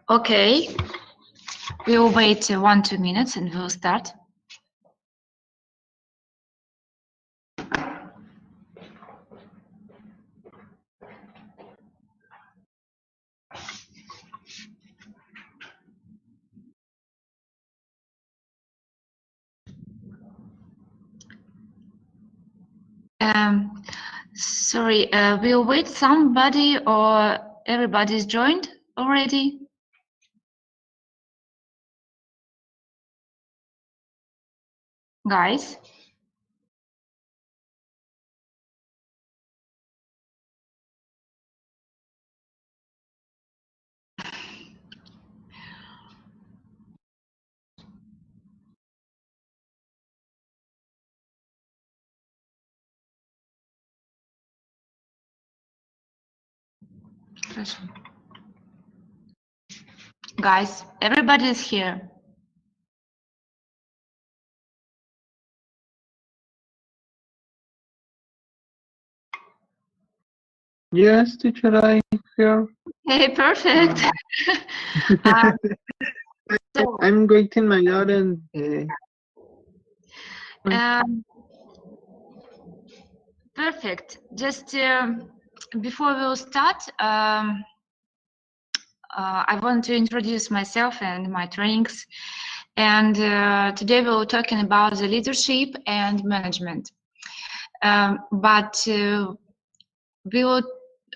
Okay, we'll wait 1-2 minutes and we'll start. Sorry, we'll wait somebody or everybody's joined already? Guys? Guys, everybody is here. Yes, teacher, I'm here. Hey, perfect. So, I'm waiting my order. Perfect. Just before we'll start, I want to introduce myself and my trainings. And today we're talking about the leadership and management. But we will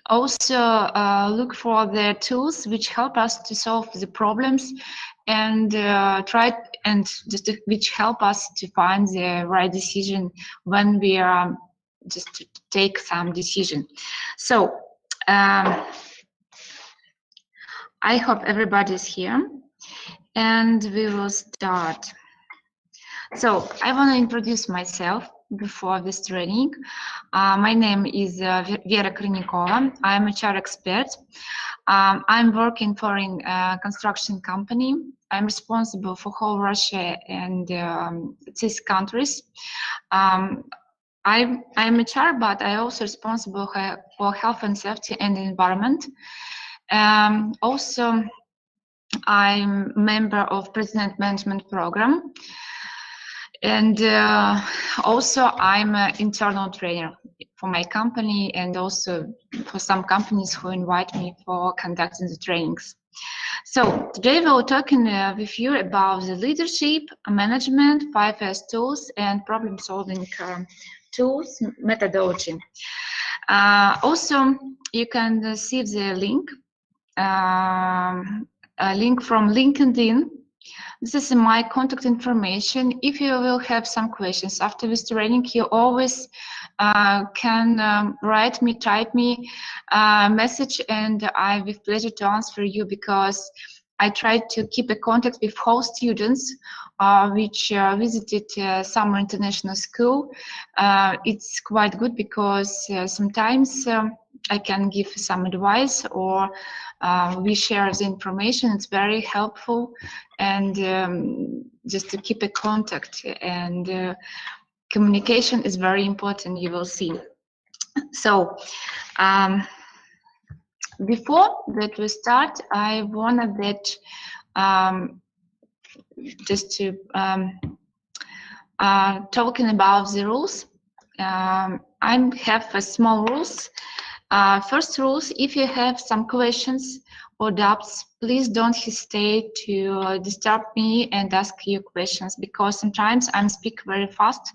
also look for the tools which help us to solve the problems and which help us to find the right decision when we are just to take some decision. So I hope everybody's here and we will start. So I want to introduce myself before this training. My name is Vera Krynikova. I'm a HR expert. I'm working for a construction company. I'm responsible for whole Russia and CIS countries. I'm HR, but I also responsible for health and safety and environment. Also, I'm member of President Management Program. And also I'm an internal trainer for my company and also for some companies who invite me for conducting the trainings. So today we're talking with you about the leadership, management, 5S tools and problem solving tools methodology. Also, you can see the link, a link from LinkedIn. This is my contact information. If you will have some questions after this training, you always can write me, type me a message, and I with pleasure to answer you, because I try to keep a contact with all students which visited summer international school. It's quite good because sometimes I can give some advice or we share the information. It's very helpful, and just to keep a contact, and communication is very important, you will see. So before that we start, I wanted that just to talking about the rules. I have small rules. First rules: if you have some questions or doubts, please don't hesitate to disturb me and ask you questions, because sometimes I speak very fast,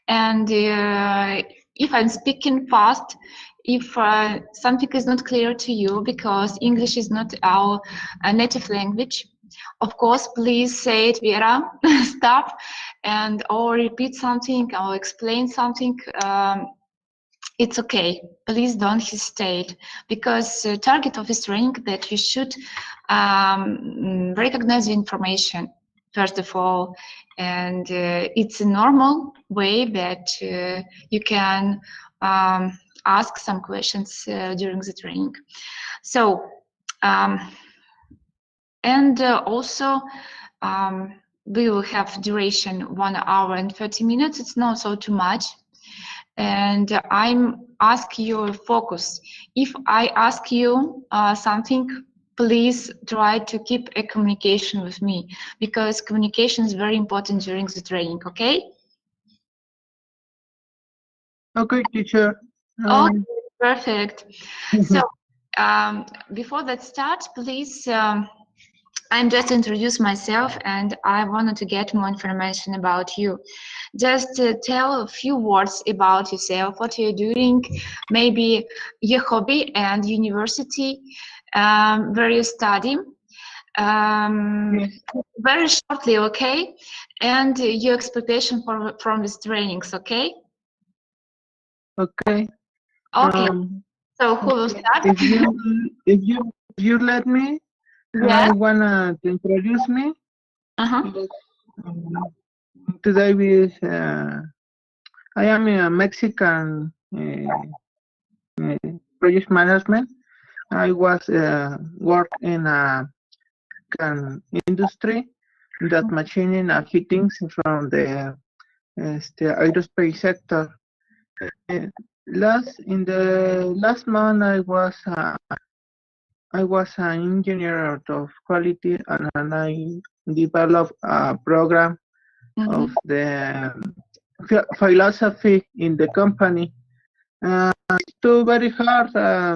and if I'm speaking fast, if something is not clear to you because English is not our native language, of course, please say it, Vera, stop, and or repeat something or explain something. it's okay. Please don't hesitate, because target of this training that you should recognize the information first of all, and it's a normal way that you can ask some questions during the training. So and also we will have duration 1 hour and 30 minutes. It's not so too much. And I'm ask your focus. If I ask you something, please try to keep a communication with me, because communication is very important during the training. Okay? Okay, teacher. Okay, perfect. So before that starts, please. I'm just introduce myself, and I wanted to get more information about you. Just tell a few words about yourself, what you're doing, maybe your hobby and university, where you study. Yes. Very shortly, okay? And your expectation from these trainings, okay? Okay. Okay. So who will Okay. start? If you let me, I Yes. wanna to introduce me. Uh-huh. Um, Today is I am a Mexican project management. I was work in a can industry that machining and fittings from the aerospace sector. Uh, in the last month, I was an engineer of quality, and I developed a program Mm-hmm. of the philosophy in the company. It's too very hard,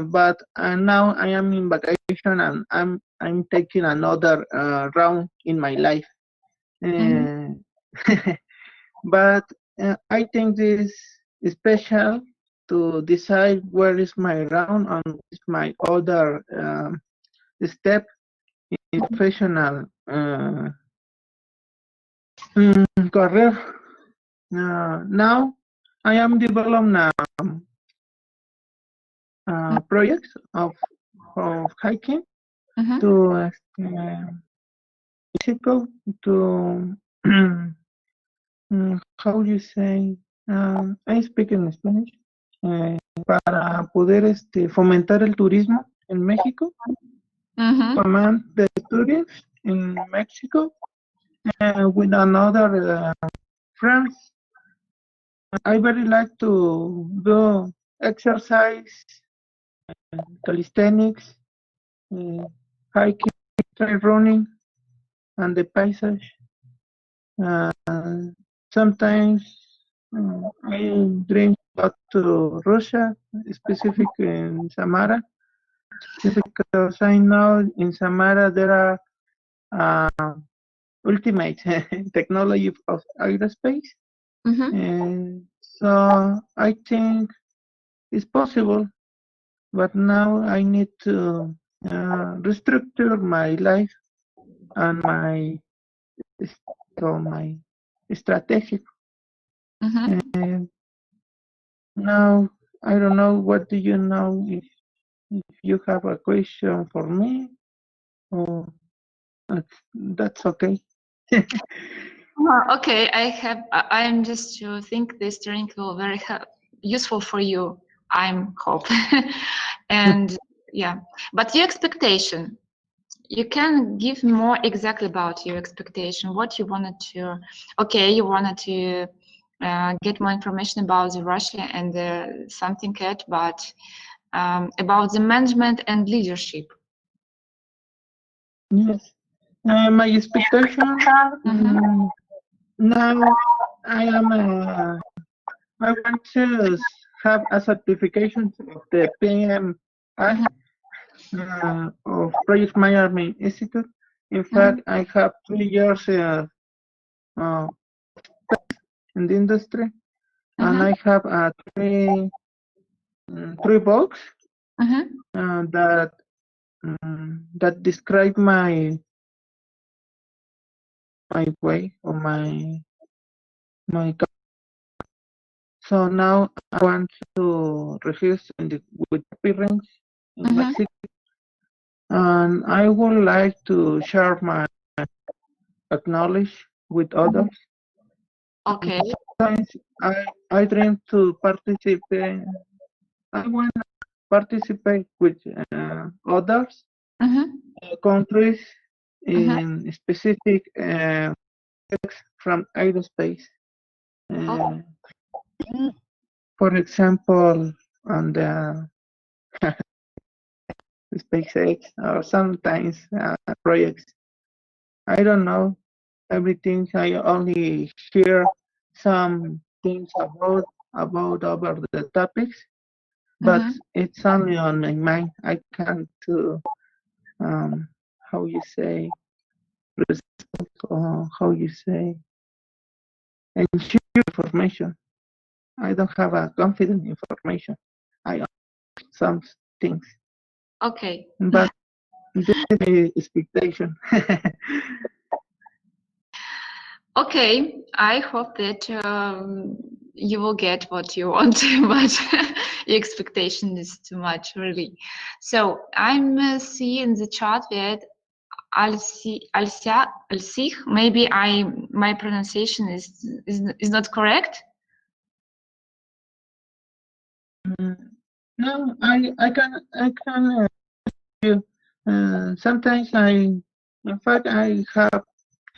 but now I am in vacation, and I'm taking another round in my life. Mm-hmm. Uh, but I think this is special to decide where is my round and is my other step in professional career. Now I am developing projects of hiking Mm-hmm. to Mexico to how you say I speak in Spanish para poder fomentar el turismo en México, Mm-hmm. foment the tourism in Mexico with another friends. I very like to do exercise, calisthenics, uh, hiking, trail running, and the paysage. Uh, Sometimes I dream about to Russia, specific in Samara, because I know in Samara there are ultimate technology of aerospace. Mm-hmm. So I think it's possible, but now I need to restructure my life and my strategic. Mm-hmm. And now I don't know what do you know if you have a question for me or that's okay. Okay, I am just to think this drink will very useful for you. I'm hope, and yeah. But your expectation, you can give more exactly about your expectation. What you wanted to. Okay, you wanted to get more information about the Russia and something else, but about the management and leadership. Yes. My expectation Mm-hmm. now I am I want to have a certification of the PMI of Project Management Institute. In Mm-hmm. fact, I have 3 years uh, in the industry, and Mm-hmm. I have three books Mm-hmm. that describe my way or my So now I want to register with parents in Mexico, and I would like to share my knowledge with others. Okay. Sometimes I dream to participate. I want to participate with others countries in specific from aerospace. Uh, for example, on the SpaceX or sometimes projects. I don't know everything. I only hear some things about the topics, but it's only on my mind. I can't how you say or how you say ensure information. I don't have a confident information. I some things, Okay. but this is my expectation. Okay, I hope that you will get what you want, but your expectation is too much, really. So I'm seeing the chat that Alsich, maybe my pronunciation is not correct. No, I can you. Sometimes in fact, I have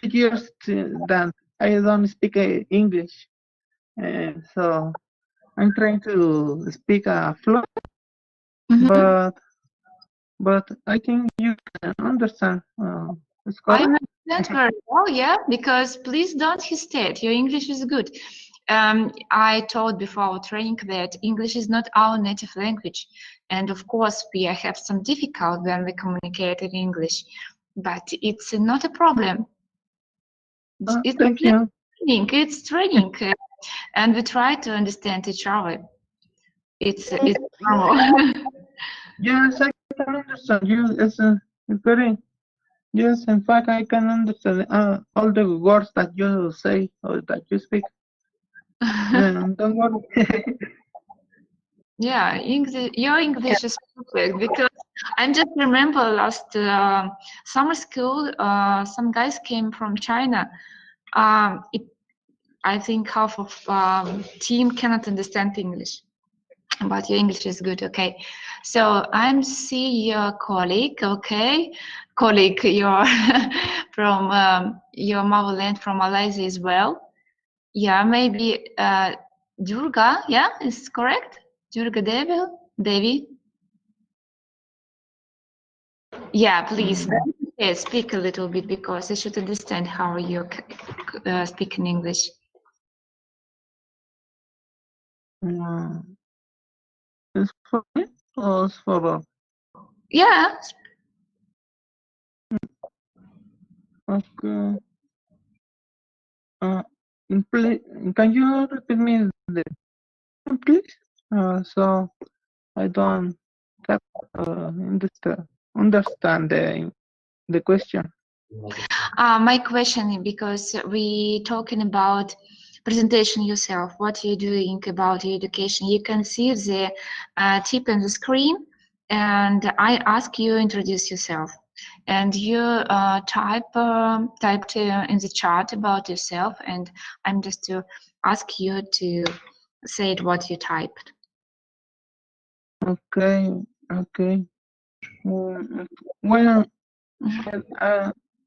years that I don't speak English, so I'm trying to speak fluent, but I think you can understand. It's I correct. understand very well, yeah, because please don't hesitate. Your English is good. I told before our training that English is not our native language. And of course, we have some difficulty when we communicate in English, but it's not a problem. It's Thank you. training, it's training, and we try to understand each other. It's normal. Yes, I can understand you. It's very. Yes, in fact, I can understand all the words that you say or that you speak. Don't worry. Yeah, English, your English is perfect because I just remember last summer school, some guys came from China. I think half of team cannot understand English, but your English is good. Okay, so I'm see your colleague. Okay, colleague, your from your motherland from Malaysia as well. Yeah, maybe Durga. Yeah, is correct. Durga Devi. Yeah, please speak a little bit because I should understand how you speak in English. It's for me or it's for Yeah. okay. Uh, please, can you repeat me the please? So I don't have, understand the question. My question, because we talking about presentation yourself, what you're doing about your education. You can see the tip on the screen, and I ask you introduce yourself, and you typed in the chat about yourself, and I'm just to ask you to say it what you typed. Okay, okay. Well,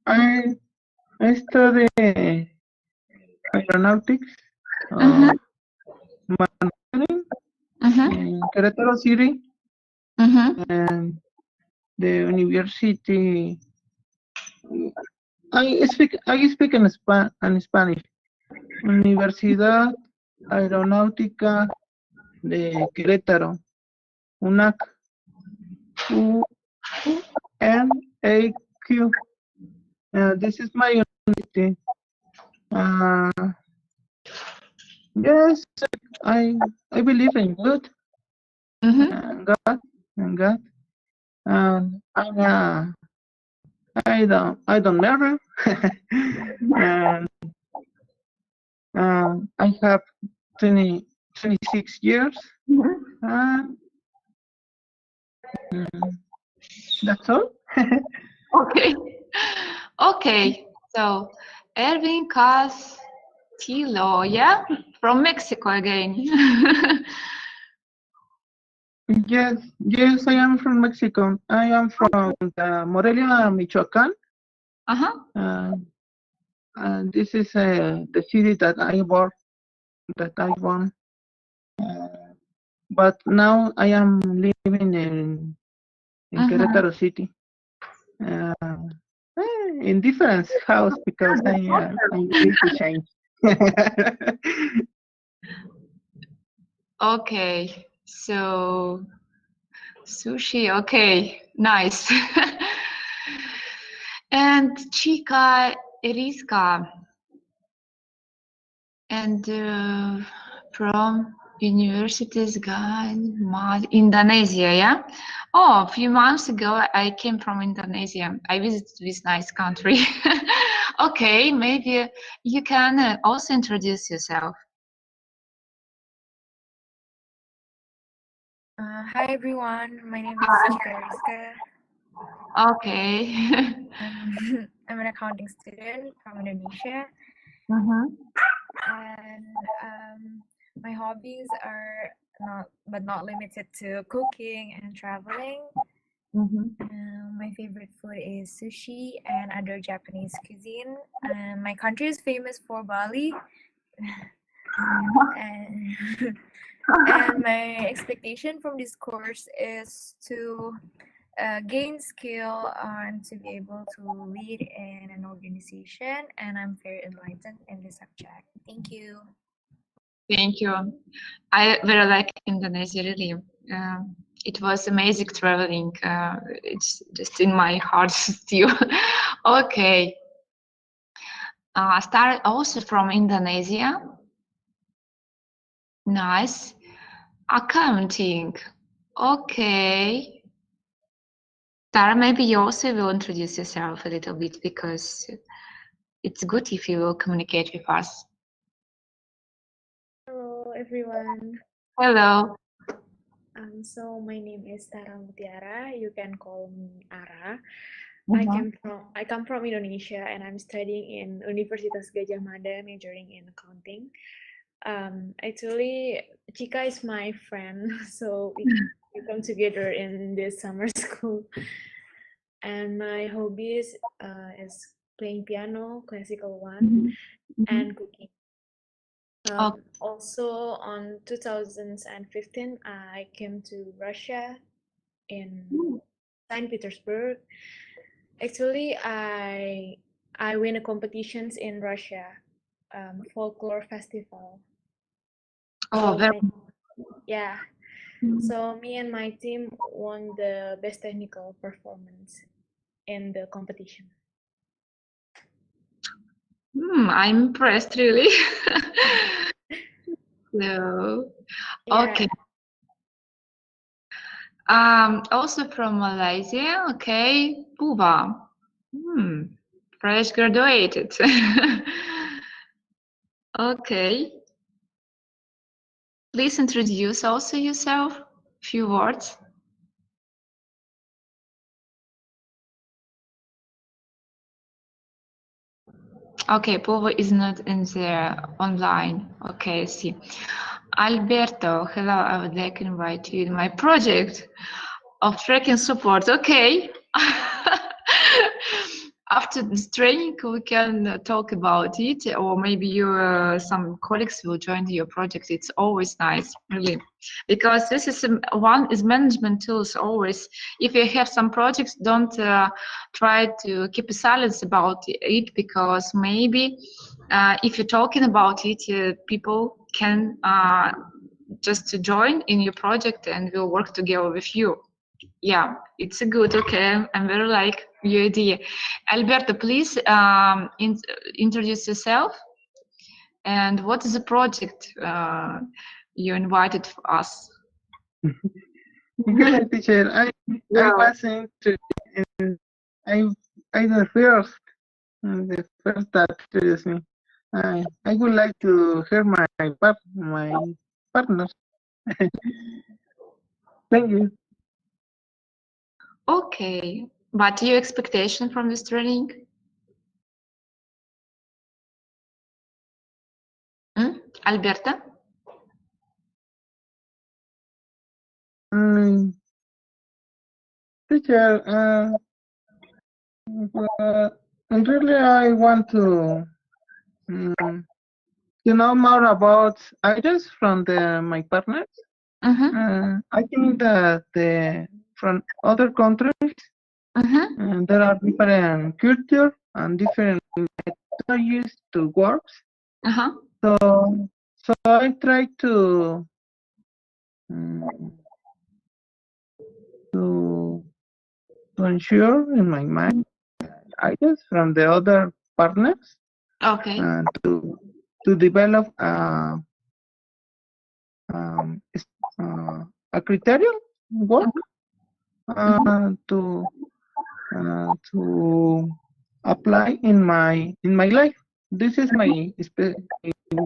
I study aeronautics, manufacturing in Querétaro City, and the university. I speak in Spanish. Universidad Aeronáutica de Querétaro, UNAC, UNAQ. This is my university. Uh, yes, I believe in God, and God. I don't marry, and I have 20 26 years. Mhm. That's all. Okay. Okay. So, Erwin Castillo, yeah? From Mexico again. Yes, I am from Mexico. I am from Morelia, Michoacan. Uh-huh. And this is the city that I born. But now I am living in Mhm. Querétaro City. Uh, in different house because I need to change. Okay. So, sushi. Okay. Nice. And Chica Eriska. And from universities guide Indonesia, yeah. Oh, a few months ago I came from Indonesia. I visited this nice country. Okay, maybe you can also introduce yourself. Hi everyone, my name is Chika Rizka. Okay. I'm an accounting student from Indonesia, Mm-hmm. and my hobbies are not limited to cooking and traveling. My favorite food is sushi and other Japanese cuisine. My country is famous for Bali, and and my expectation from this course is to gain skill and to be able to lead in an organization, and I'm very enlightened in this subject. Thank you. Thank you. I very like Indonesia, really. It was amazing traveling. It's just in my heart still. Okay. Started also from Indonesia. Nice. Accounting. Okay. Tara, maybe you also will introduce yourself a little bit because it's good if you will communicate with us. Hello everyone. Hello. So my name is Tara Mutiara. You can call me Ara. Mhm. I come from Indonesia and I'm studying in Universitas Gadjah Mada, majoring in accounting. Actually, Chika is my friend, so we come together in this summer school. And my hobbies is playing piano, classical one, and cooking. Okay. Also on 2015, I came to Russia in St. Petersburg. Actually, I win a competitions in Russia, folklore festival. Oh, very. Yeah. So me and my team won the best technical performance in the competition. I'm impressed, really. So, Yeah. okay. Also from Malaysia. Okay, Puva. Fresh graduated. Okay. Please introduce also yourself. Few words. Okay, Povo is not in the online. Okay, I see. Alberto, hello, I would like to invite you in my project of tracking support. Okay. After this training, we can talk about it, or maybe some colleagues will join your project. It's always nice, really, because this is one is management tools. Always, if you have some projects, don't try to keep a silence about it, because maybe if you're talking about it, people can just to join in your project and will work together with you. Yeah, it's a good. Okay, I'm very like your idea. Alberto, please introduce yourself and what is the project you invited for us. Good teacher. I was in I the first that introduced me. I would like to hear my part, my partners. Thank you. Okay, but your expectation from this training? Alberta? Teacher, really I want to know more about ideas from my partners. I think that from other countries there are different culture and different methodologies to work. So I try to ensure in my mind ideas from the other partners. Okay. To develop a criterion work to apply in my life. This is my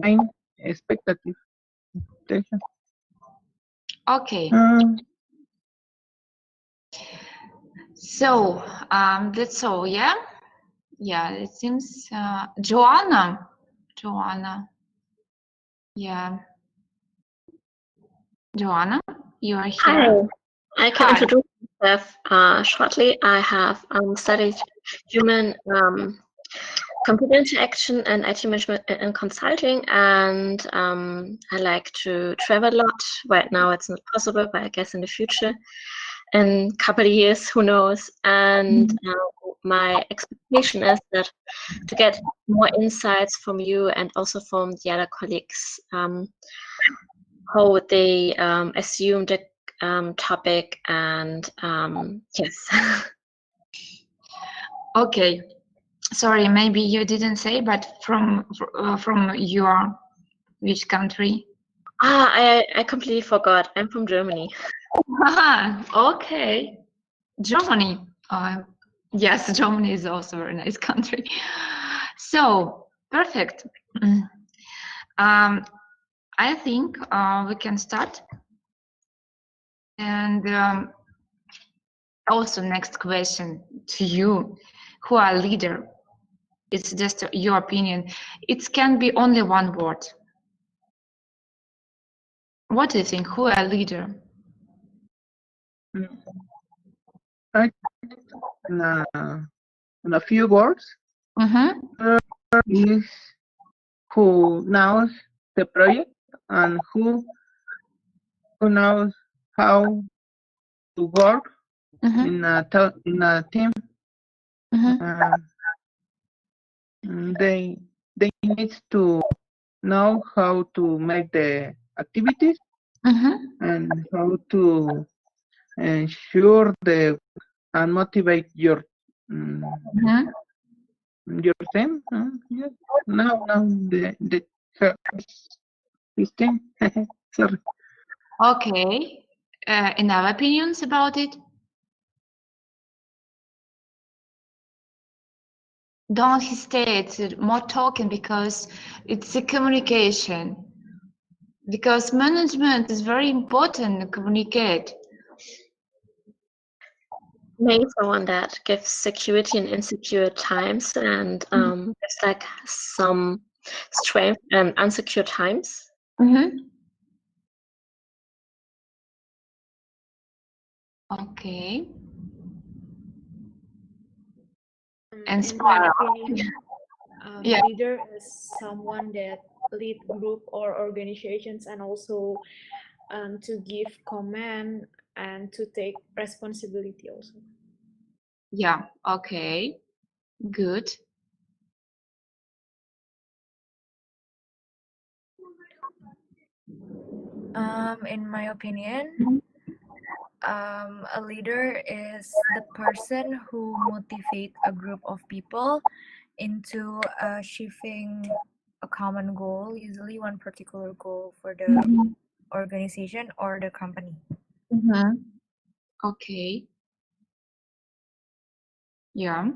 main expectation. Okay. So that's all, yeah? Yeah, it seems Joanna. Yeah. Joanna, you are here. Hi, I can introduce myself shortly. I have studied human computer interaction and IT management and consulting, and I like to travel a lot. Right now it's not possible, but I guess in the future, in a couple of years, who knows. And my expectation is that to get more insights from you and also from the other colleagues, how would they assume the topic, and yes. Okay, sorry, maybe you didn't say, but from your which country? I completely forgot. I'm from Germany. Okay, Germany. Yes, Germany is also a very nice country. So perfect. I think we can start. And also, next question to you, who are leader? It's just your opinion. It can be only one word. What do you think? Who are leader? In a few words, is who knows the project and who knows how to work in a team. They need to know how to make the activities and how to ensure and motivate your team. Yes. Now the system. Sorry. Okay. Any other opinions about it? Don't hesitate, more talking, because it's a communication. Because management is very important to communicate. Maybe someone that gives security in insecure times and there's like some strength in unsecure times. Okay. In my opinion, leader is someone that lead group or organizations, and also to give command and to take responsibility also. Yeah, okay, good. In my opinion, a leader is the person who motivates a group of people into achieving a common goal, usually one particular goal for the organization or the company. Okay. Yeah,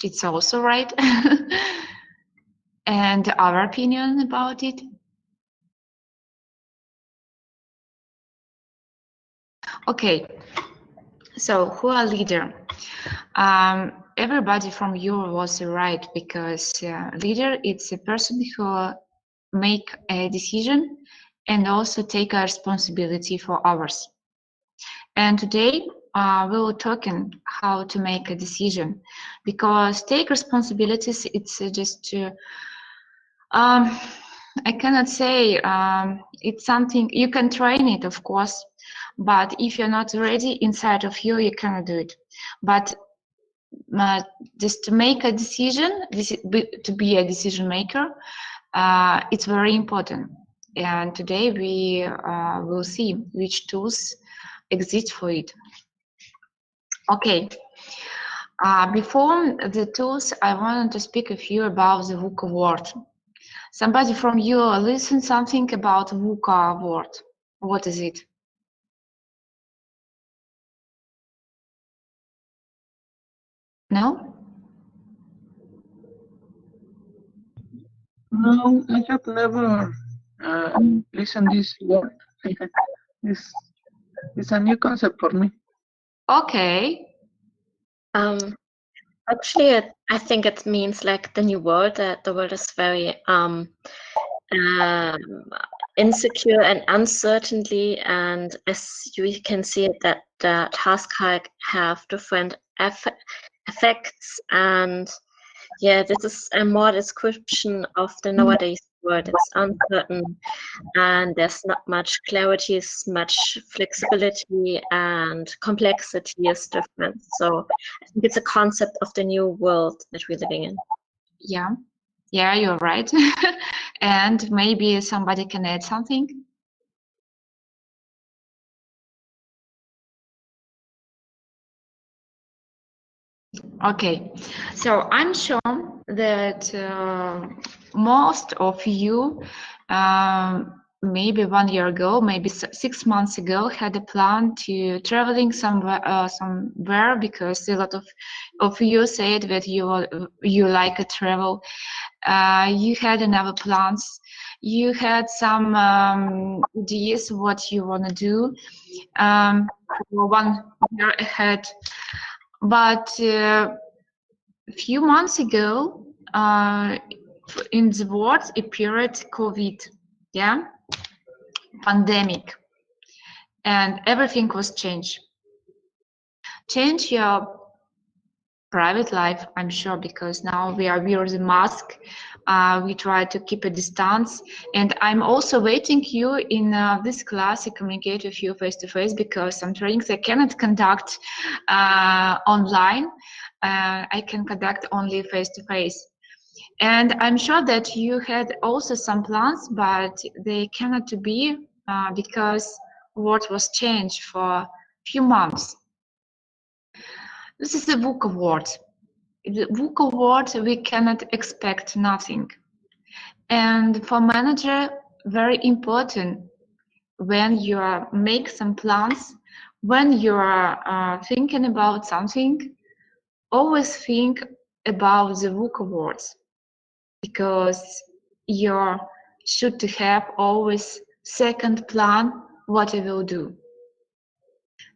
it's also right. And our opinion about it? Okay, so who are leader? Everybody from you was right, because leader, it's a person who make a decision and also take a responsibility for others. And today we will talking how to make a decision, because take responsibilities, it's just I cannot say it's something you can train it, of course, but if you're not ready inside of you, you cannot do it. But just to make a decision, to be a decision maker, it's very important. And today we will see which tools exist for it. Okay. Before the tools, I wanted to speak a few about the VUCA word. Somebody from you listen something about VUCA word. What is it? No? No, I have never listened this word. It's a new concept for me. Okay. Actually, I think it means like the new world. That the world is very insecure and uncertainly, and as you can see that the tasks have different effects, and yeah, this is a more description of the nowadays world. It's uncertain, and there's not much clarity, much flexibility, and complexity is different. So I think it's a concept of the new world that we're living in. Yeah, you're right. And maybe somebody can add something. Okay, so I'm sure that most of you, maybe 1 year ago, maybe 6 months ago, had a plan to traveling somewhere, because a lot of you said that you like to travel. You had another plans. You had some ideas what you want to do for 1 year ahead. But a few months ago, in the world appeared COVID, pandemic, and everything was changed. Change your private life, I'm sure, because now we are wearing the mask. We try to keep a distance, and I'm also waiting you in this class to communicate with you face to face, because some trainings I cannot conduct online. I can conduct only face to face. And I'm sure that you had also some plans, but they cannot be because what was changed for a few months. This is the VUCA word. The VUCA word, we cannot expect nothing. And for manager, very important, when you make some plans, when you are thinking about something, always think about the VUCA words, because you should have always second plan what you will do.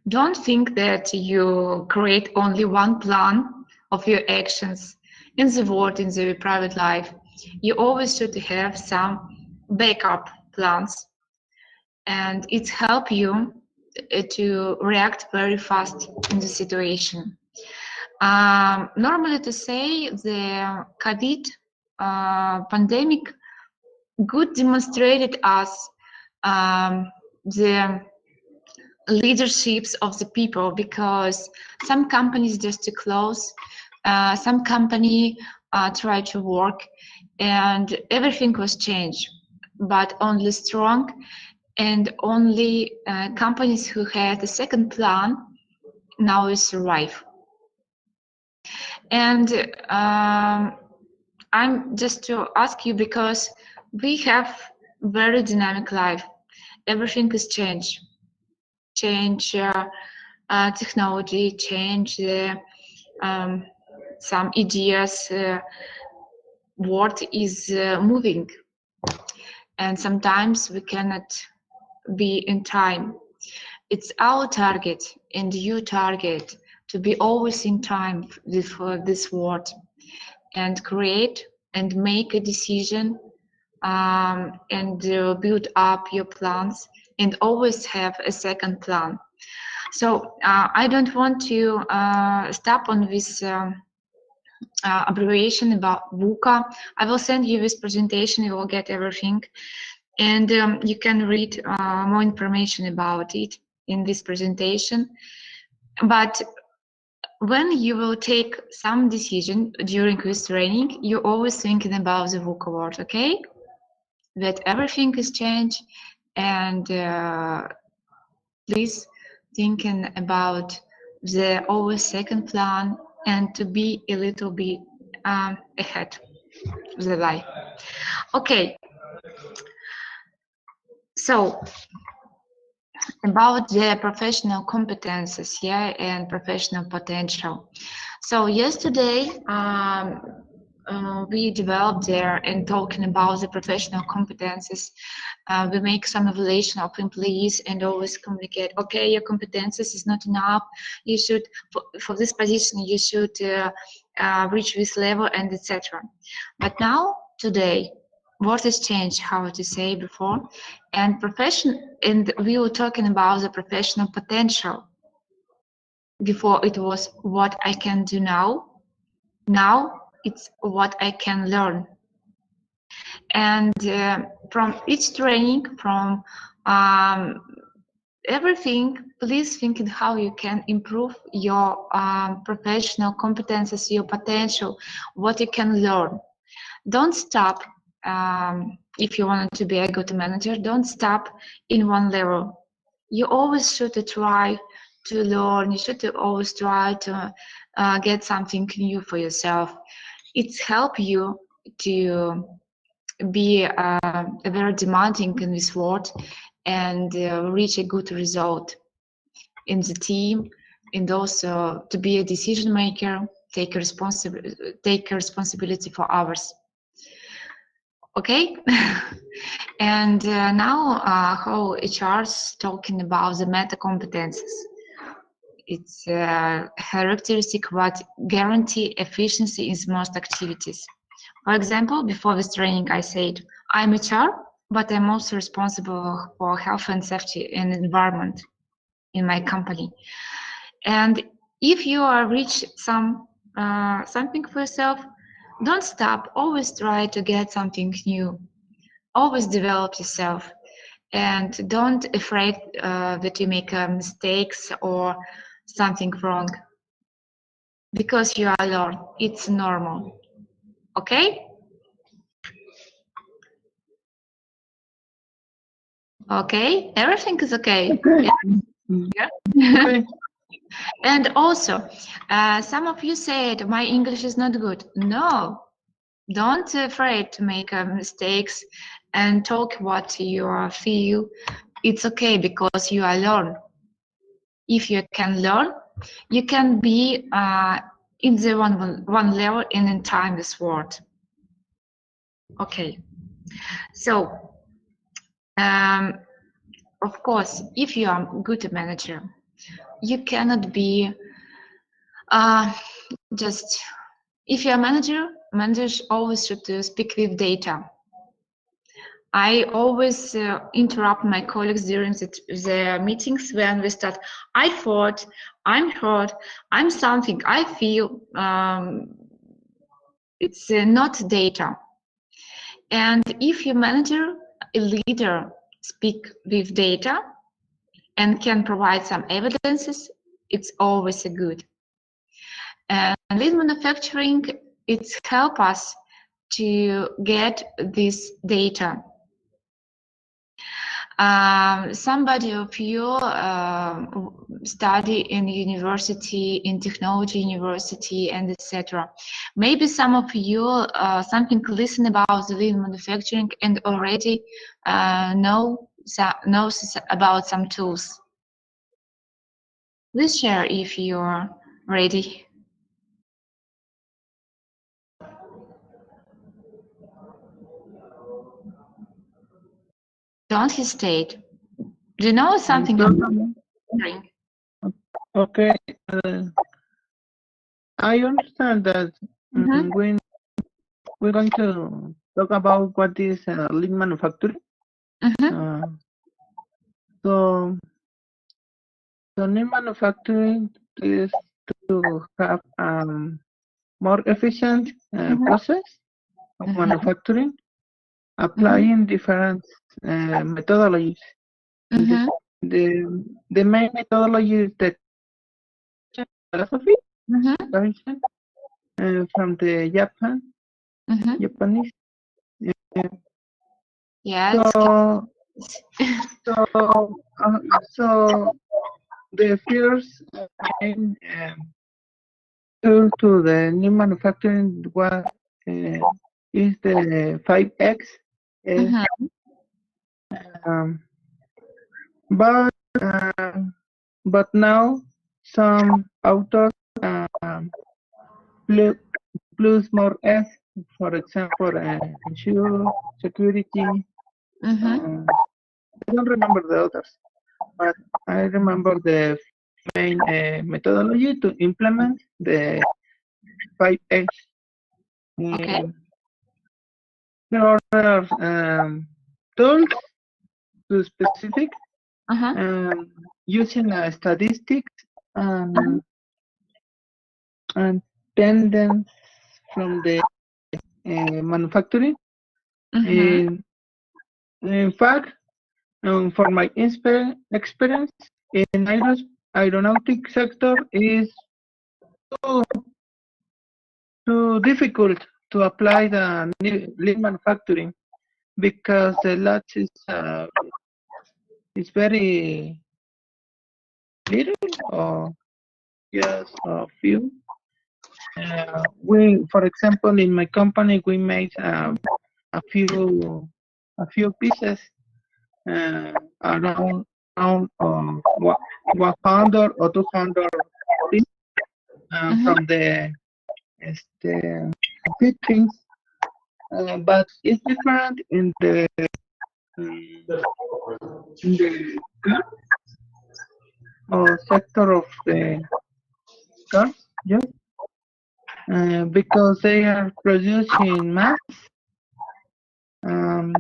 Don't think that you create only one plan of your actions in the world, in the private life. You always should have some backup plans, and it helps you to react very fast in the situation. Normally to say, the COVID pandemic good demonstrated us the leaderships of the people, because some companies just to close, some company try to work, and everything was changed, but only strong and only companies who had a second plan now will survive. And I'm just to ask you, because we have very dynamic life, everything is changed, technology, change some ideas, world is moving, and sometimes we cannot be in time. It's our target and your target to be always in time for this word and create and make a decision and build up your plans and always have a second plan. So I don't want to stop on this abbreviation about VUCA. I will send you this presentation, you will get everything. And you can read more information about it in this presentation. But when you will take some decision during this training, you're always thinking about the VUCA word, okay? That everything is changed, and please thinking about the always second plan and to be a little bit ahead of the life. Okay, so about the professional competences, yeah, and professional potential. So yesterday we developed there and talking about the professional competences. We make some evaluation of employees and always communicate, okay, your competences is not enough. You should, for this position, you should reach this level and etc. But now, today, what has changed, how to say before, and we were talking about the professional potential. Before it was what I can do now. Now it's what I can learn. And from each training, from everything, please think how you can improve your professional competences, your potential, what you can learn. Don't stop. If you want to be a good manager, don't stop in one level. You always should try to learn. You should always try to get something new for yourself. It's help you to be very demanding in this world and reach a good result in the team, and also to be a decision maker, take responsibility for others. Okay. And now how HR is talking about the meta competences. It's a characteristic what guarantee efficiency in most activities. For example, before this training, I said, I'm HR, but I'm also responsible for health and safety and environment in my company. And if you are reach something for yourself, don't stop. Always try to get something new. Always develop yourself, and don't afraid that you make mistakes or something wrong, because you are learn. It's normal. Okay. Okay, everything is okay. Okay. Yeah. Okay. And also, some of you said my English is not good. No, don't afraid to make mistakes and talk what you feel. It's okay, because you are learn. If you can learn, you can be in the one level and in time this word. Okay, so of course, if you are a good manager, you cannot be just, if you're a manager, managers always should speak with data. I always interrupt my colleagues during the meetings when we start. I thought, I'm heard, I'm something, I feel. It's not data. And if your manager, a leader, speak with data and can provide some evidences, it's always a good. And lean manufacturing, it's help us to get this data. Somebody of you study in university, in technology university, and etc. Maybe some of you something listen about the lean manufacturing and already knows about some tools. Please share if you're ready. Don't hesitate. Do you know something? Okay. I understand that we're going to talk about what is lean manufacturing. So lean manufacturing is to have more efficient process of manufacturing, applying different methodologies. The main methodology is the philosophy from the Japanese. Yes. So the first main tool to the new manufacturing is the 5X. But now some authors plus more S, for example, ensure security. I don't remember the others, but I remember the main methodology to implement the 5X. Okay. There are tools to specific using statistics and tendons from the manufacturing. In fact, for my experience in aeronautic sector is too difficult to apply the lean manufacturing because the lots is very little or just a few. For example, in my company, we made a few pieces around 100 or 200 pieces from the fittings, but it's different in the car or sector of the cars, yes, because they are produced in mass. And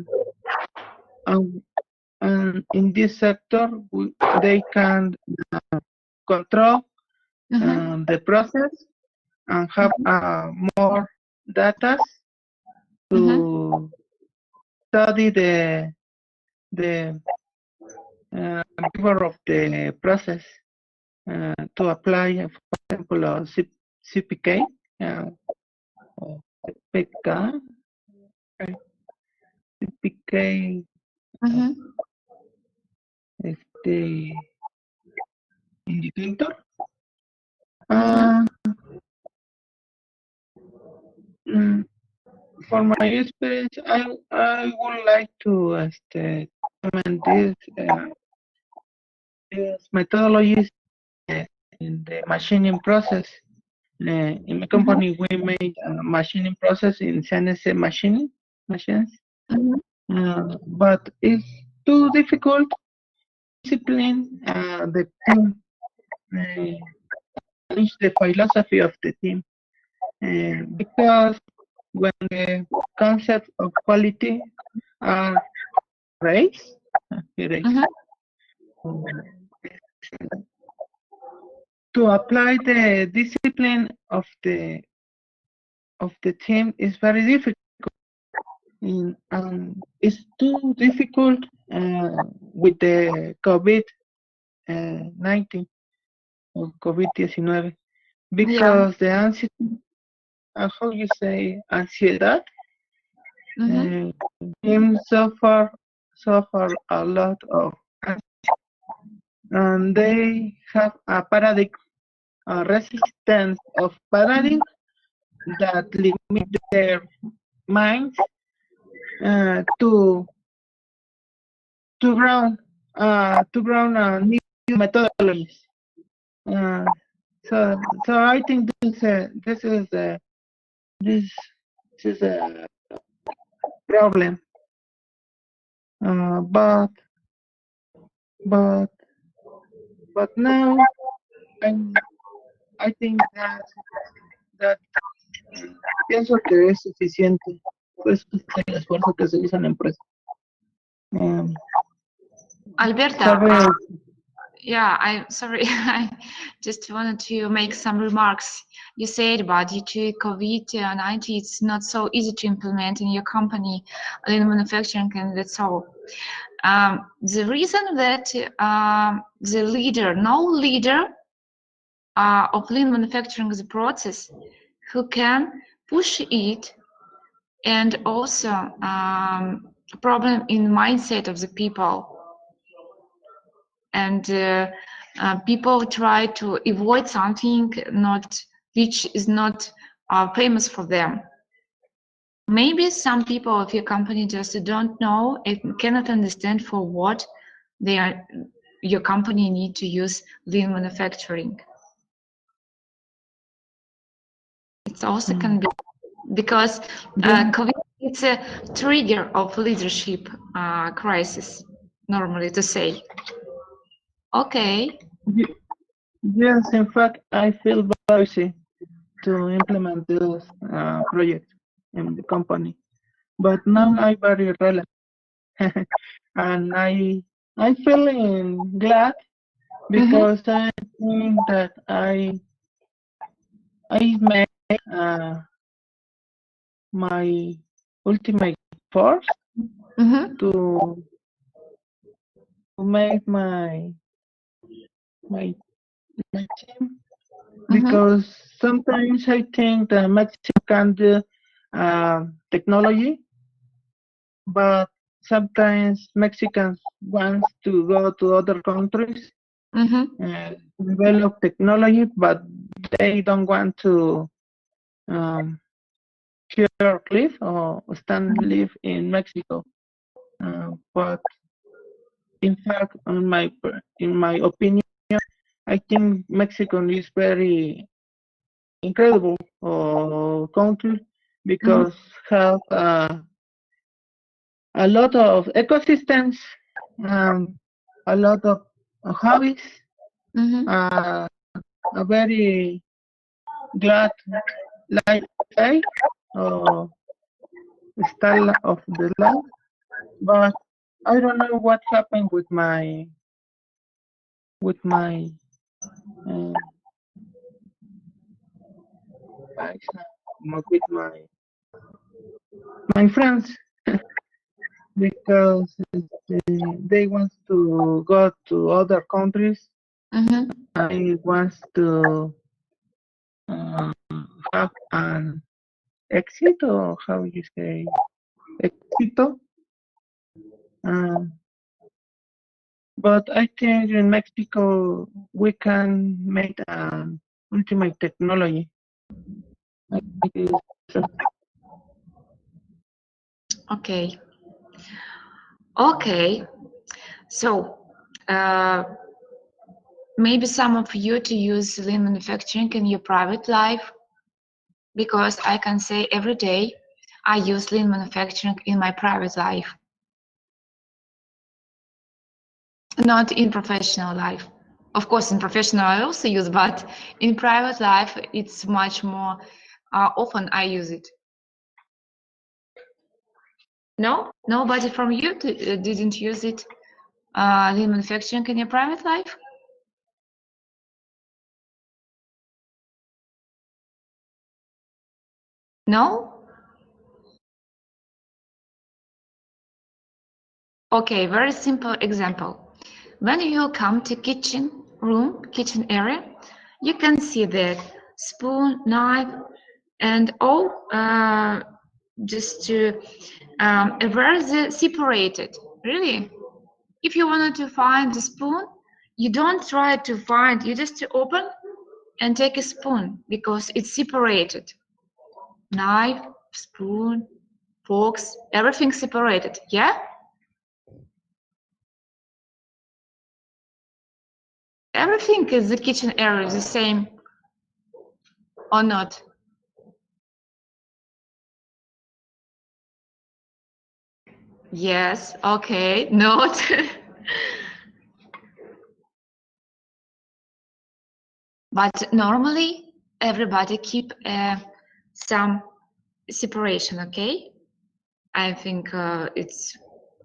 in this sector, they can control the process and have more data to study the behavior of the process to apply, for example, CPK, CPK, CPK, indicator. For my experience, I would like to implement this methodologies in the machining process. In my company, we made a machining process in CNC machines, but it's too difficult to discipline the team, change the philosophy of the team, because when the concept of quality are raised, to apply the discipline of the team is very difficult. It's too difficult with the COVID-19 or COVID-19 because the anxiety, how you say, ansiedad, team suffer a lot of anxiety, and they have a paradigm, a resistance of paradigm that limit their minds to ground new methodologies. So I think this is a problem. But But now I think that pienso que es suficiente. Pues el esfuerzo que se hizo en la empresa. Alberta, Sabe, yeah, I'm sorry. I just wanted to make some remarks. You said about due to COVID-19, it's not so easy to implement in your company lean manufacturing, and that's all. The reason that no leader of lean manufacturing is a process who can push it, and also problem in mindset of the people. And people try to avoid something which is not famous for them. Maybe some people of your company just don't know and cannot understand for what your company need to use lean manufacturing. It also can be because COVID it's a trigger of leadership crisis, normally to say. Okay. yes, in fact, I feel very easy to implement this project in the company. But now I'm very relaxed, and I feeling glad because I think that I made my ultimate force to make my team, because sometimes I think that Mexico can do technology, but sometimes Mexicans want to go to other countries and develop technology, but they don't want to here live or live in Mexico. But in fact, in my opinion, I think Mexico is very incredible country because have a lot of ecosystems, a lot of hobbies, a very glad life or style of the life. But I don't know what happened with my with my friends because they want to go to other countries. I want to have an exit, or how you say éxito. But I think in Mexico we can make an ultimate technology. Okay. Okay. So maybe some of you to use lean manufacturing in your private life, because I can say every day I use lean manufacturing in my private life, not in professional life. Of course, in professional I also use, but in private life it's much more often I use it. No, nobody from you didn't use it, lean manufacturing in your private life? No? Okay, very simple example. When you come to kitchen area, you can see that spoon, knife, and all just to where they separated. Really, if you wanted to find the spoon, you don't try to find. You just open and take a spoon because it's separated. Knife, spoon, forks, everything separated. Yeah. Everything is the kitchen area is the same or not? Yes, okay, not. But normally everybody keep some separation, okay? I think it's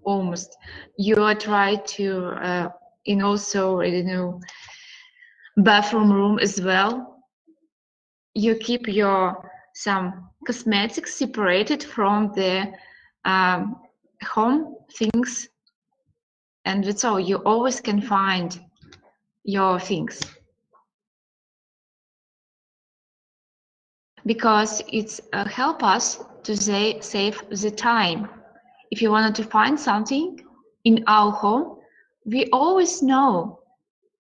almost you try to in also, I don't know, bathroom room as well. You keep your some cosmetics separated from the home things, and that's all. You always can find your things, because it's help us to save the time. If you wanted to find something in our home, we always know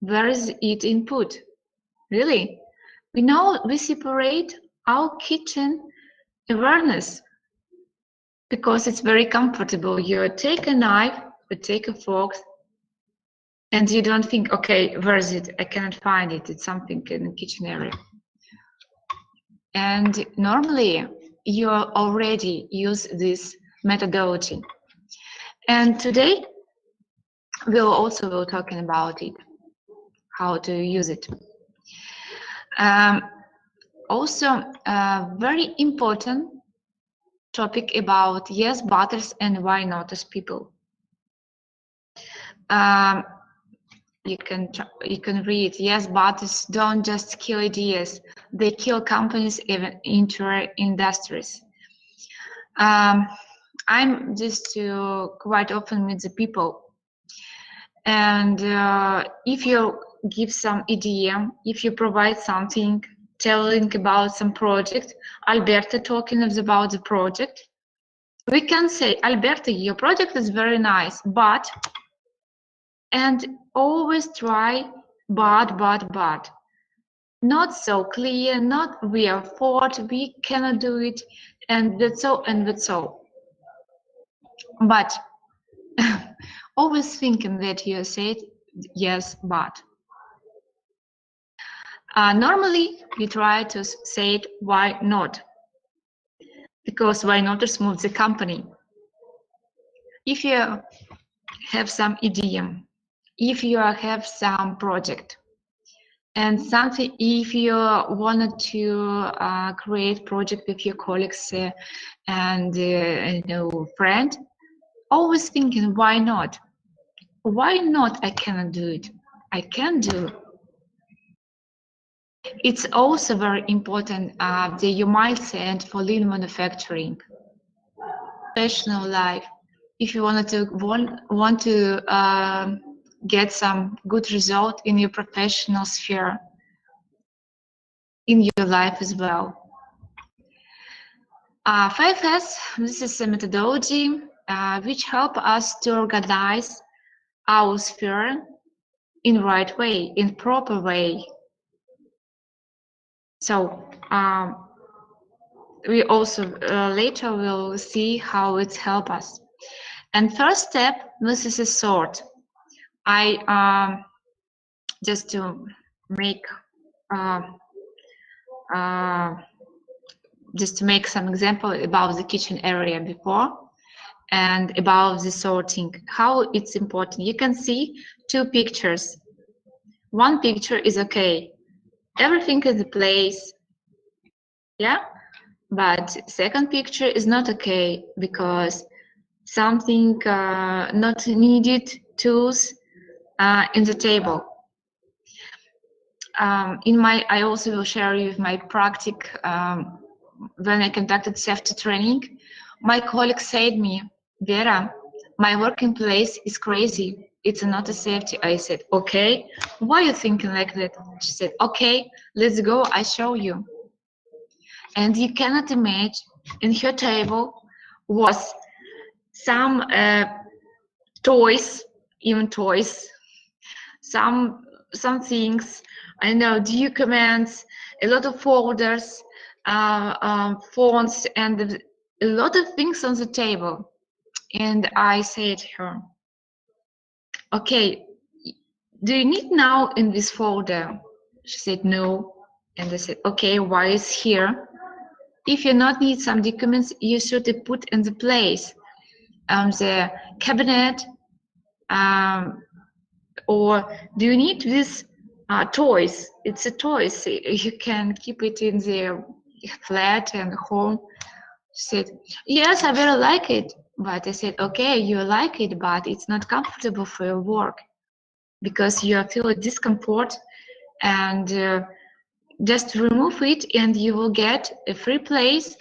where is it input. Really, we know we separate our kitchen awareness because it's very comfortable. You take a knife, you take a fork, and you don't think, okay, where is it? I cannot find it. It's something in the kitchen area. And normally you already use this methodology. And today we'll also be talking about it, how to use it. Also, very important topic about yes butters and why not as people. You can read yes butters don't just kill ideas, they kill companies, even entire industries. I'm just quite often meet the people, and if you give some idea, if you provide something, telling about some project, Alberto talking about the project, we can say, Alberto, your project is very nice, but, and always try but, not so clear, not we are fault, we cannot do it, and that's so, and that's so. But always thinking that you said yes, but. Normally, we try to say it, why not? Because why not just move the company? If you have some idiom, if you have some project, and something, if you wanted to create project with your colleagues and you know, friend, always thinking, why not? Why not I cannot do it? I can do. It's also very important the mindset for lean manufacturing. Professional life. If you want to get some good result in your professional sphere, in your life as well. 5S, this is a methodology which help us to organize our sphere in right way, in proper way. So we also later will see how it helps us. And first step, this is a sort. I just to make some example about the kitchen area before and about the sorting, how it's important. You can see two pictures. One picture is okay, everything is in place, yeah, but second picture is not okay because something not needed tools in the table. I also will share with my practice when I conducted safety training. My colleague said me, Vera, my working place is crazy. It's not a safety. I said, okay, why are you thinking like that? She said, okay, let's go, I show you. And you cannot imagine, in her table was some toys, some things, I know, documents, a lot of folders, phones, and a lot of things on the table. And I said to her, okay, do you need now in this folder? She said, no. And I said, okay, why is here? If you not need some documents, you should put in the place, the cabinet, or do you need this toys. It's a toys. You can keep it in the flat and home. She said, yes, I really like it. But I said, okay, you like it, but it's not comfortable for your work because you feel a discomfort, and just remove it and you will get a free place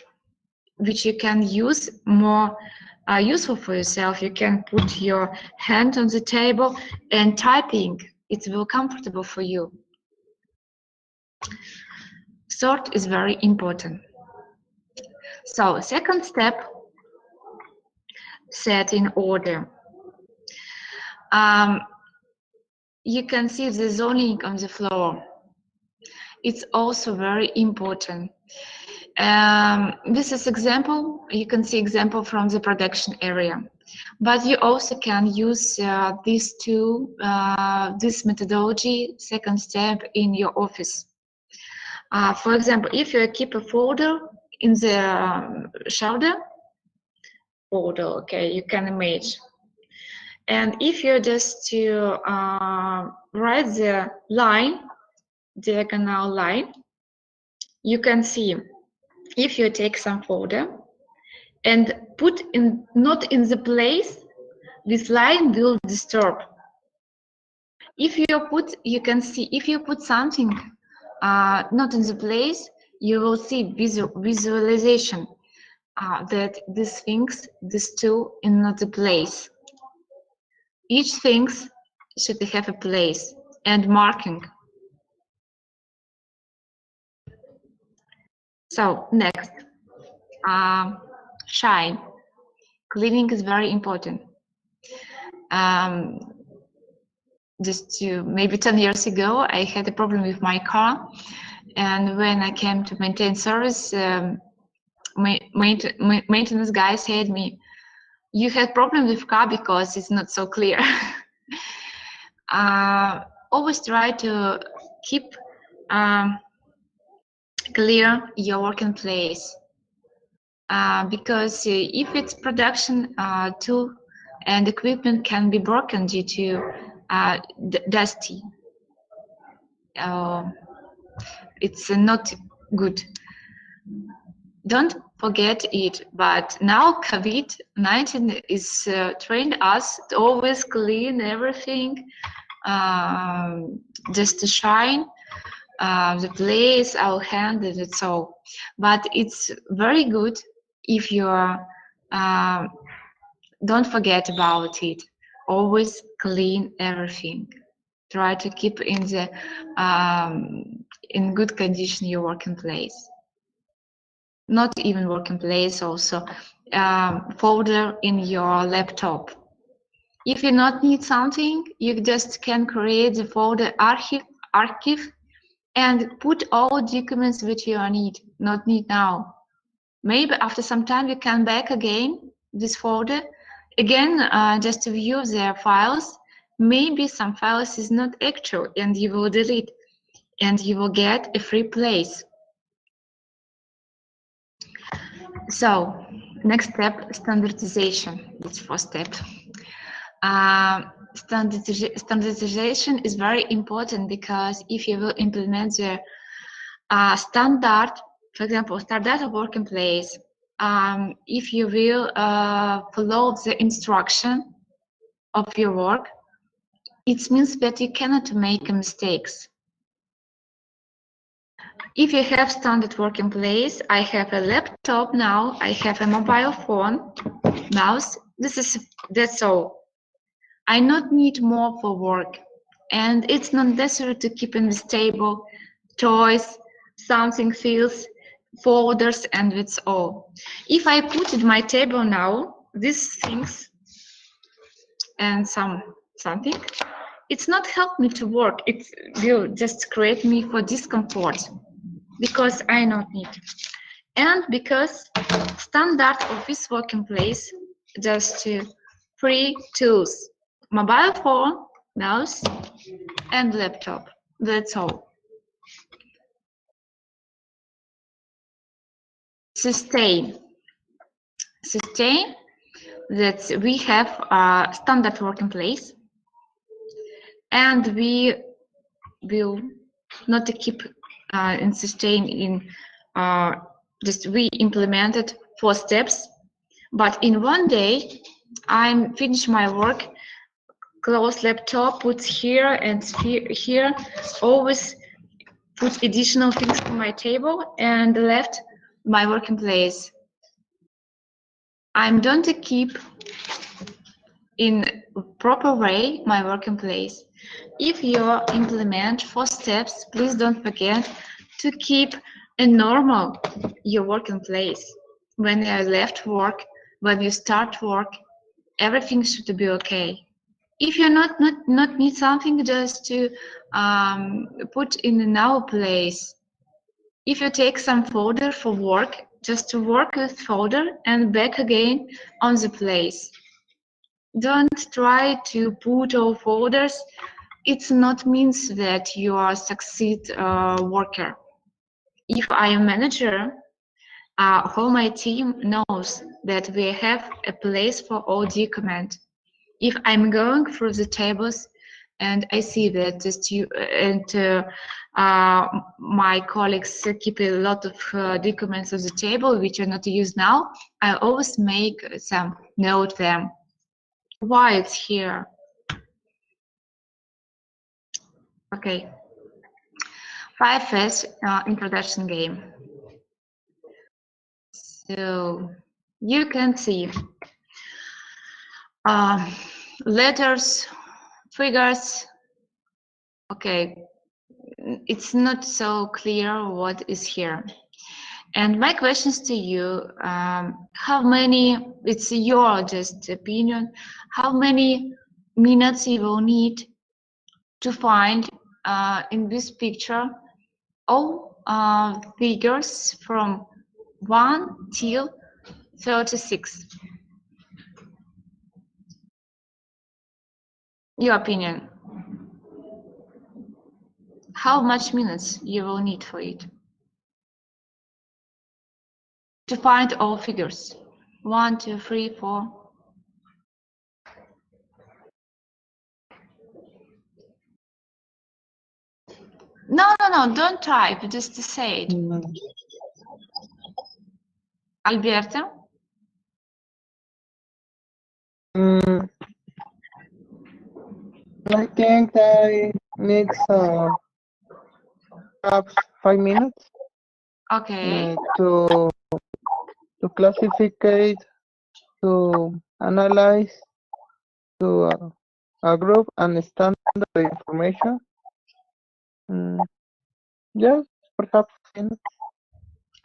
which you can use more useful for yourself. You can put your hand on the table and typing. It's very comfortable for you. Sort is very important. So second step, set in order. You can see the zoning on the floor. It's also very important. This is example. You can see example from the production area, but you also can use this methodology, second step, in your office. For example, if you keep a folder in the shoulder folder, okay, you can imagine. And if you just to write the line, diagonal line, you can see if you take some folder and put in not in the place, this line will disturb. If you put, you can see if you put something not in the place, you will see visualization that these things, these two, in not the place. Each things should have a place and marking. So next, shine. Cleaning is very important. Just maybe 10 years ago, I had a problem with my car, and when I came to maintain service, maintenance guy said me, "You had problem with car because it's not so clear." Always try to keep clear your working place, because if it's production tool and equipment can be broken due to dusty. It's not good. Don't forget it. But now COVID-19 is trained us to always clean everything, just to shine the place, our hand, and it's all. But it's very good if you don't forget about it. Always clean everything. Try to keep in the in good condition your working place. Not even working place, also folder in your laptop. If you not need something, you just can create the folder archive and put all documents which you not need now. Maybe after some time you can back again this folder again, just to view their files. Maybe some files is not actual and you will delete and you will get a free place. So next step, standardization. It's first step. Standardization is very important because if you will implement the standard, for example, standard of working place, if you will follow the instruction of your work, it means that you cannot make mistakes. If you have standard working place, I have a laptop now, I have a mobile phone, mouse, that's all. I not need more for work, and it's not necessary to keep in the table toys, something fields, folders, and that's all. If I put in my table now these things and something, it's not help me to work. It will just create me for discomfort because I not need, and because standard office working place just free tools. Mobile phone, mouse, and laptop. That's all. Sustain. That we have a standard working place, and we will not to keep and sustain in just we implemented 4 steps, but in one day I'm finish my work, close laptop, put here and here, always put additional things on my table and left my working place. I'm going to keep in proper way my working place. If you implement 4 steps, please don't forget to keep a normal your working place. When you left work, when you start work, everything should be okay. If you not need something, just to put in another place. If you take some folder for work, just to work with folder and back again on the place. Don't try to put all folders. It's not means that you are succeed worker. If I am manager, whole my team knows that we have a place for all document. If I'm going through the tables and I see that my colleagues keep a lot of documents on the table which are not used now, I always make some note them. Why it's here? Okay. 5S introduction game. So you can see letters, figures. Okay, it's not so clear what is here. And my questions to you, how many, it's your just opinion, how many minutes you will need to find in this picture all figures from 1 till 36. Your opinion. How much minutes you will need for it? To find all figures. 1, 2, 3, 4. No, don't type, just to say it. Alberto? I think I need perhaps 5 minutes Okay. to classify, to analyze, to group and standard the information. Yeah, perhaps minutes.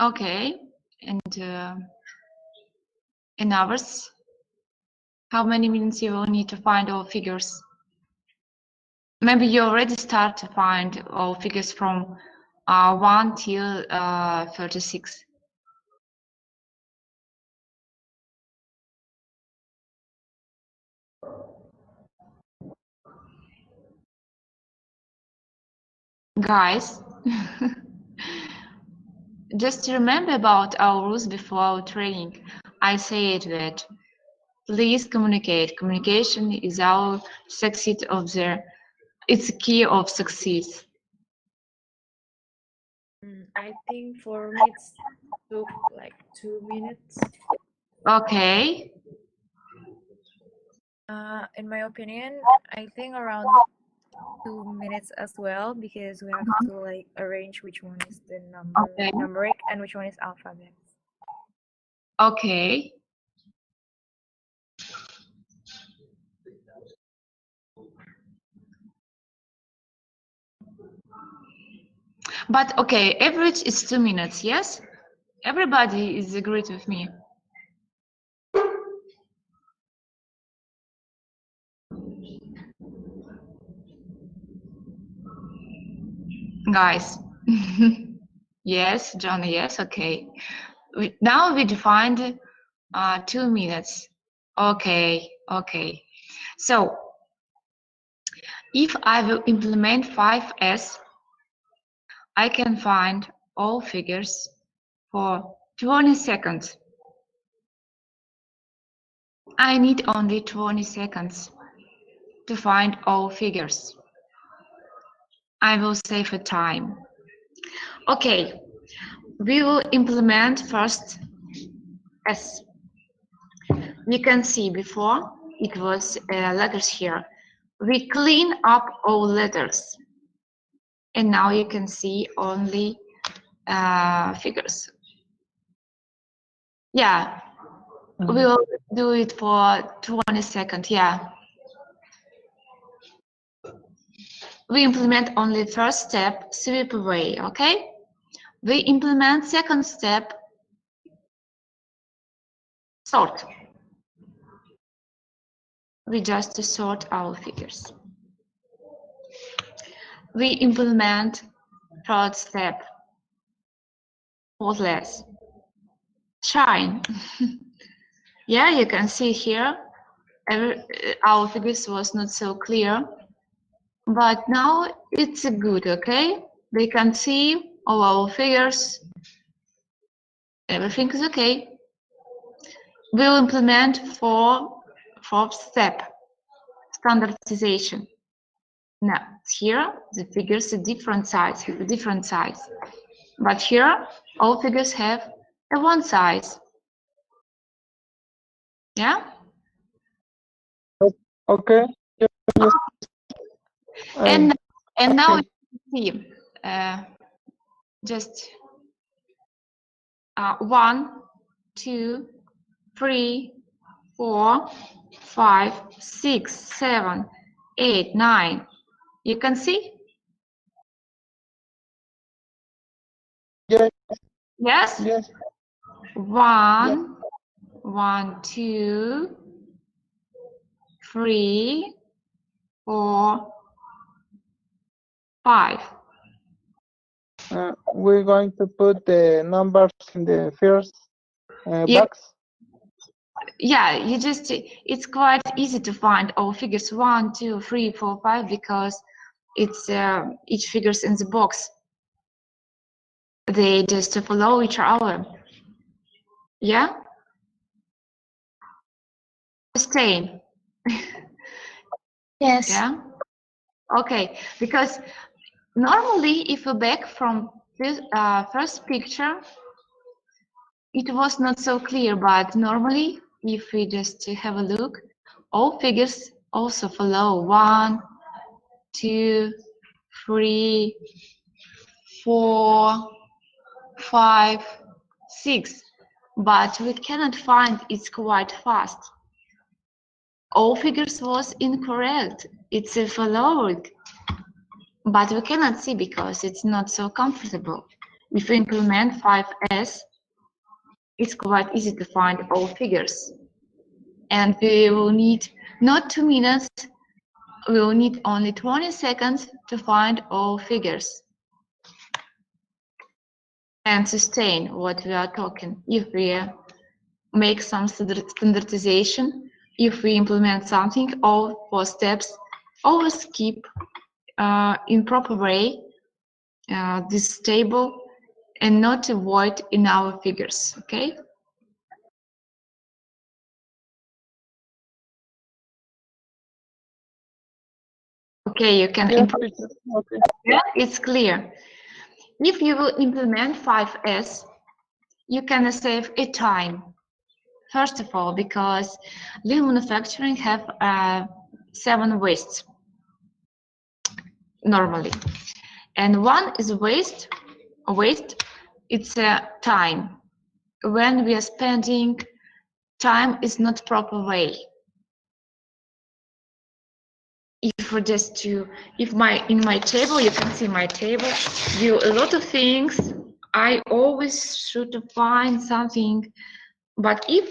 Okay. And in hours, how many minutes you will need to find all figures? Maybe you already start to find all figures from 1 till 36. Guys, just remember about our rules before our training. I said that please communicate. Communication is our success of it's a key of success. I think for me it took like 2 minutes. Okay. In my opinion, I think around 2 minutes as well, because we have to like arrange which one is the numeric and which one is alphabet. Okay. But okay, average is 2 minutes, yes? Everybody is agreed with me. Guys. Yes, John, yes, okay. Now we defined 2 minutes. Okay. So if I will implement 5S, I can find all figures for 20 seconds. I need only 20 seconds to find all figures. I will save a time. Okay, we will implement first S. You can see before it was letters here. We clean up all letters. And now you can see only figures. Yeah, we'll do it for 20 seconds, yeah. We implement only first step, sweep away, okay? We implement second step, sort. We just sort our figures. We implement third step, faultless, shine. Yeah, you can see here, our figures was not so clear, but now it's good, okay? They can see all our figures, everything is okay. We'll implement fourth step, standardization. Now, here, the figures are different size, with a different size. But here, all figures have a one size. Yeah? Okay. And now okay. you can see, just 1, 2, 3, 4, 5, 6, 7, 8, 9. You can see? Yes. Yes? Yes. 1, 1, 2, 3, 4, 5. We're going to put the numbers in the first box. Yeah, you just, it's quite easy to find all figures 1, 2, 3, 4, 5 because it's each figures in the box. They just follow each other. Yeah? Sustain. Yes. Yeah? Okay, because normally if you back from this first picture, it was not so clear, but normally if we just have a look, all figures also follow 1, 2, 3, 4, 5, 6, but we cannot find it's quite fast. All figures was incorrect. It's followed, but we cannot see because it's not so comfortable. If we implement 5S, it's quite easy to find all figures. And we will need not 2 minutes, we will need only 20 seconds to find all figures. And sustain what we are talking. If we make some standardization, if we implement something, all 4 steps, always keep in proper way this table and not avoid in our figures, okay? Okay, you can implement. Okay. Yeah, it's clear. If you will implement 5S, you can save a time. First of all, because lean manufacturing have 7 wastes normally, and one is waste. It's time. When we are spending time is not proper way. If we just to, if in my table, you can see my table, do a lot of things. I always should find something, but if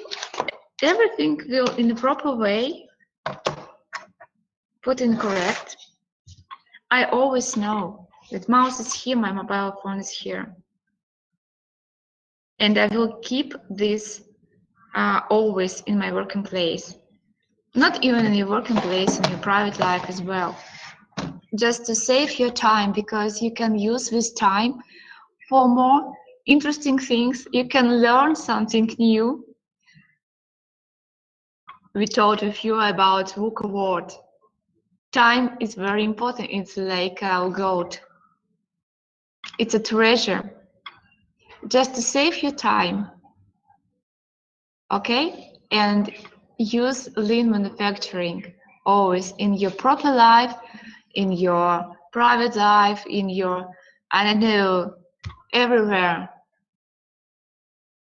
everything will in the proper way, put in correct, I always know that mouse is here, my mobile phone is here. And I will keep this always in my working place. Not even in your working place, in your private life as well. Just to save your time, because you can use this time for more interesting things. You can learn something new. We taught a few about VUCA word. Time is very important. It's like gold. It's a treasure. Just to save your time, okay? And use lean manufacturing always in your proper life, in your private life, in your, I don't know, everywhere.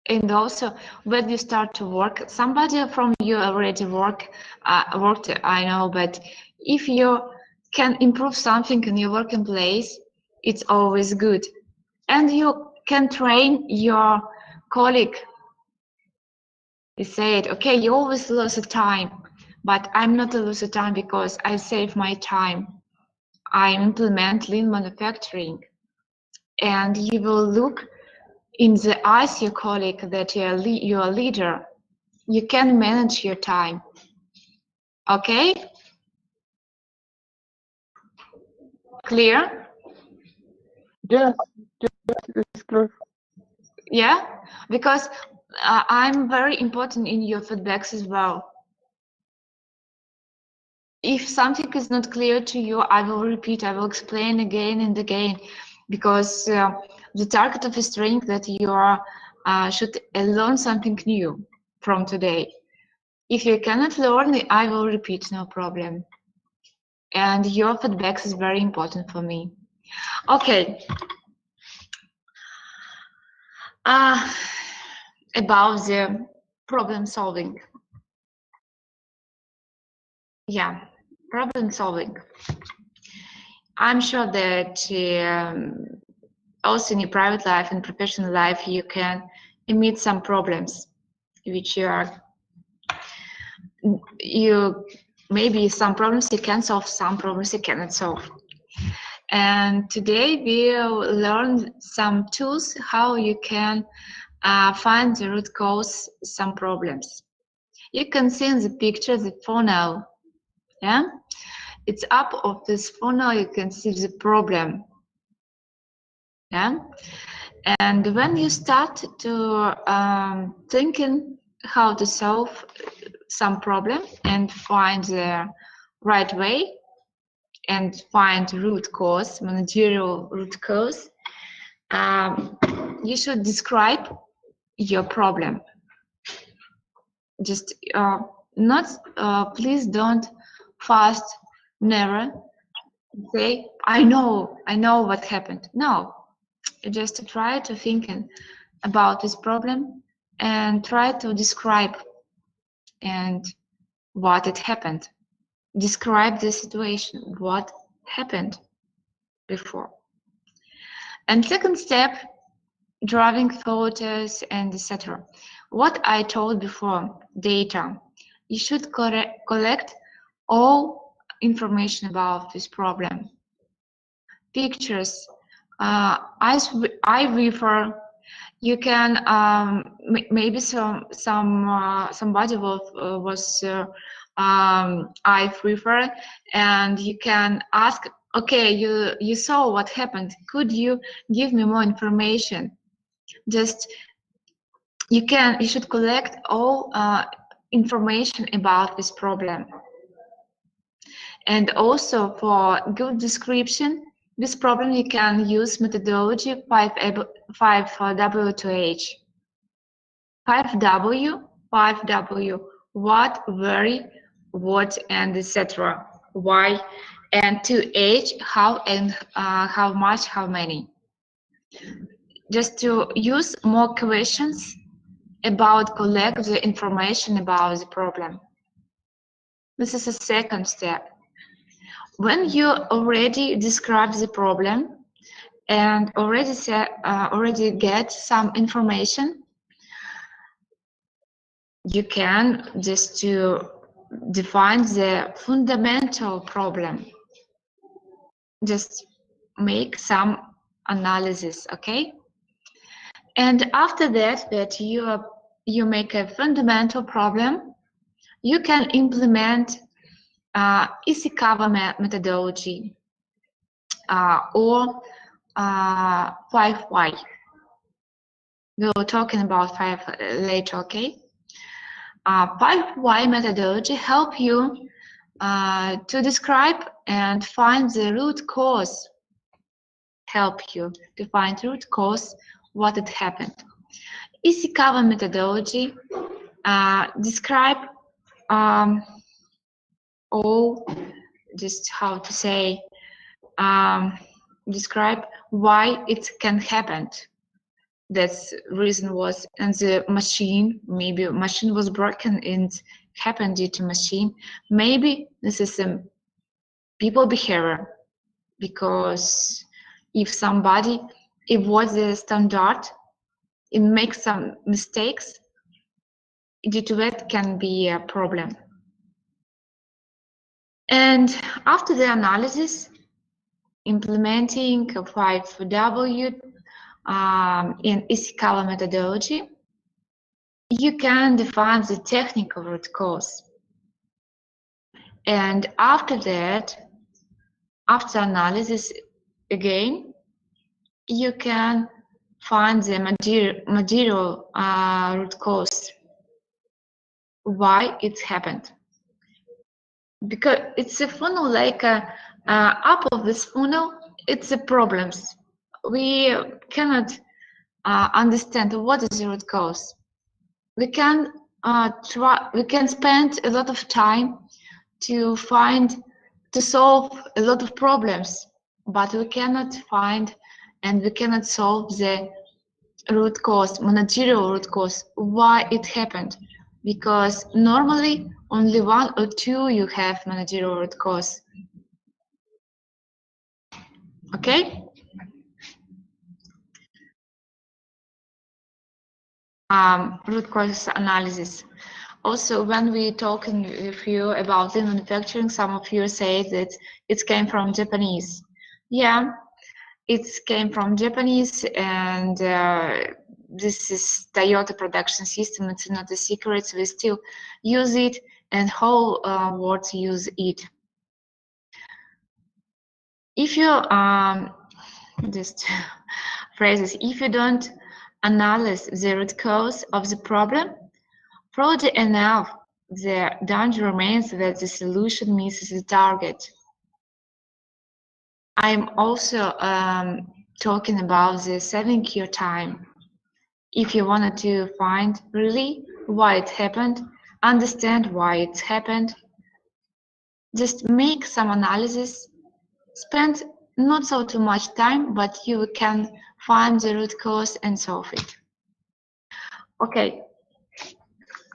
And also when you start to work, somebody from you already worked, I know, but if you can improve something in your working place, it's always good. And you can train your colleague. You said, okay, you always lose time, but I'm not a loser time because I save my time. I implement lean manufacturing, and you will look in the eyes your colleague that you're a leader. You can manage your time. Okay? Clear? Yes, it's clear. Yeah? Because I'm very important in your feedbacks as well. If something is not clear to you, I will repeat, I will explain again and again, because the target of this training that you should learn something new from today. If you cannot learn, I will repeat, no problem. And your feedbacks is very important for me. Okay. About the problem solving. Yeah, problem solving. I'm sure that also in your private life and professional life, you can meet some problems which maybe some problems you can solve, some problems you cannot solve. And today we'll learn some tools how you can find the root cause some problems. You can see in the picture the funnel. Yeah, it's up of this funnel. You can see the problem. Yeah, and when you start to thinking how to solve some problem and find the right way and find root cause, managerial root cause, you should describe your problem. Just please don't fast, never say, I know what happened. No, just try to think about this problem and try to describe and what it happened. Describe the situation, what happened before. And second step, drawing photos and etc. What I told before, data. You should collect all information about this problem. Pictures, eye refer. You can maybe somebody was eye refer, and you can ask, okay, you saw what happened. Could you give me more information? Just you should collect all information about this problem. And also for good description, this problem you can use methodology 5W2H. 5W, what, where, what, and etc. Why, and 2H, how and how much, how many. Just to use more questions about collect the information about the problem. This is a second step. When you already describe the problem and already get some information, you can just to define the fundamental problem. Just make some analysis, okay? And after that you make a fundamental problem, you can implement Ishikawa methodology or 5Y. We'll talking about 5 later, okay? 5Y methodology help you to describe and find the root cause. Help you to find root cause what had happened. Ishikawa methodology describe all, just how to say, describe why it can happen. That's reason was, and the machine, maybe machine was broken and happened due to machine. Maybe this is a people behavior, because if somebody avoids the standard, it makes some mistakes, due to that can be a problem. And after the analysis, implementing 5W in Ishikawa methodology, you can define the technical root cause. And after that, after analysis again, you can find the material root cause, why it happened. Because it's a funnel, like up of this funnel, it's the problems. We cannot understand what is the root cause. We can spend a lot of time to solve a lot of problems, but we cannot find and we cannot solve the root cause, managerial root cause, why it happened. Because normally only one or two you have managerial root cause. Okay? Root cause analysis. Also, when we talking with you about lean manufacturing, some of you say that it came from Japanese. Yeah, it came from Japanese, and this is Toyota production system. It's not a secret. We still use it, and whole world use it. If you just phrases, if you don't analyze the root cause of the problem, probably enough, the danger remains that the solution misses the target. I'm also talking about the saving your time. If you wanted to find really why it happened, understand why it happened, just make some analysis, spend not so too much time, but you can find the root cause and solve it. Okay,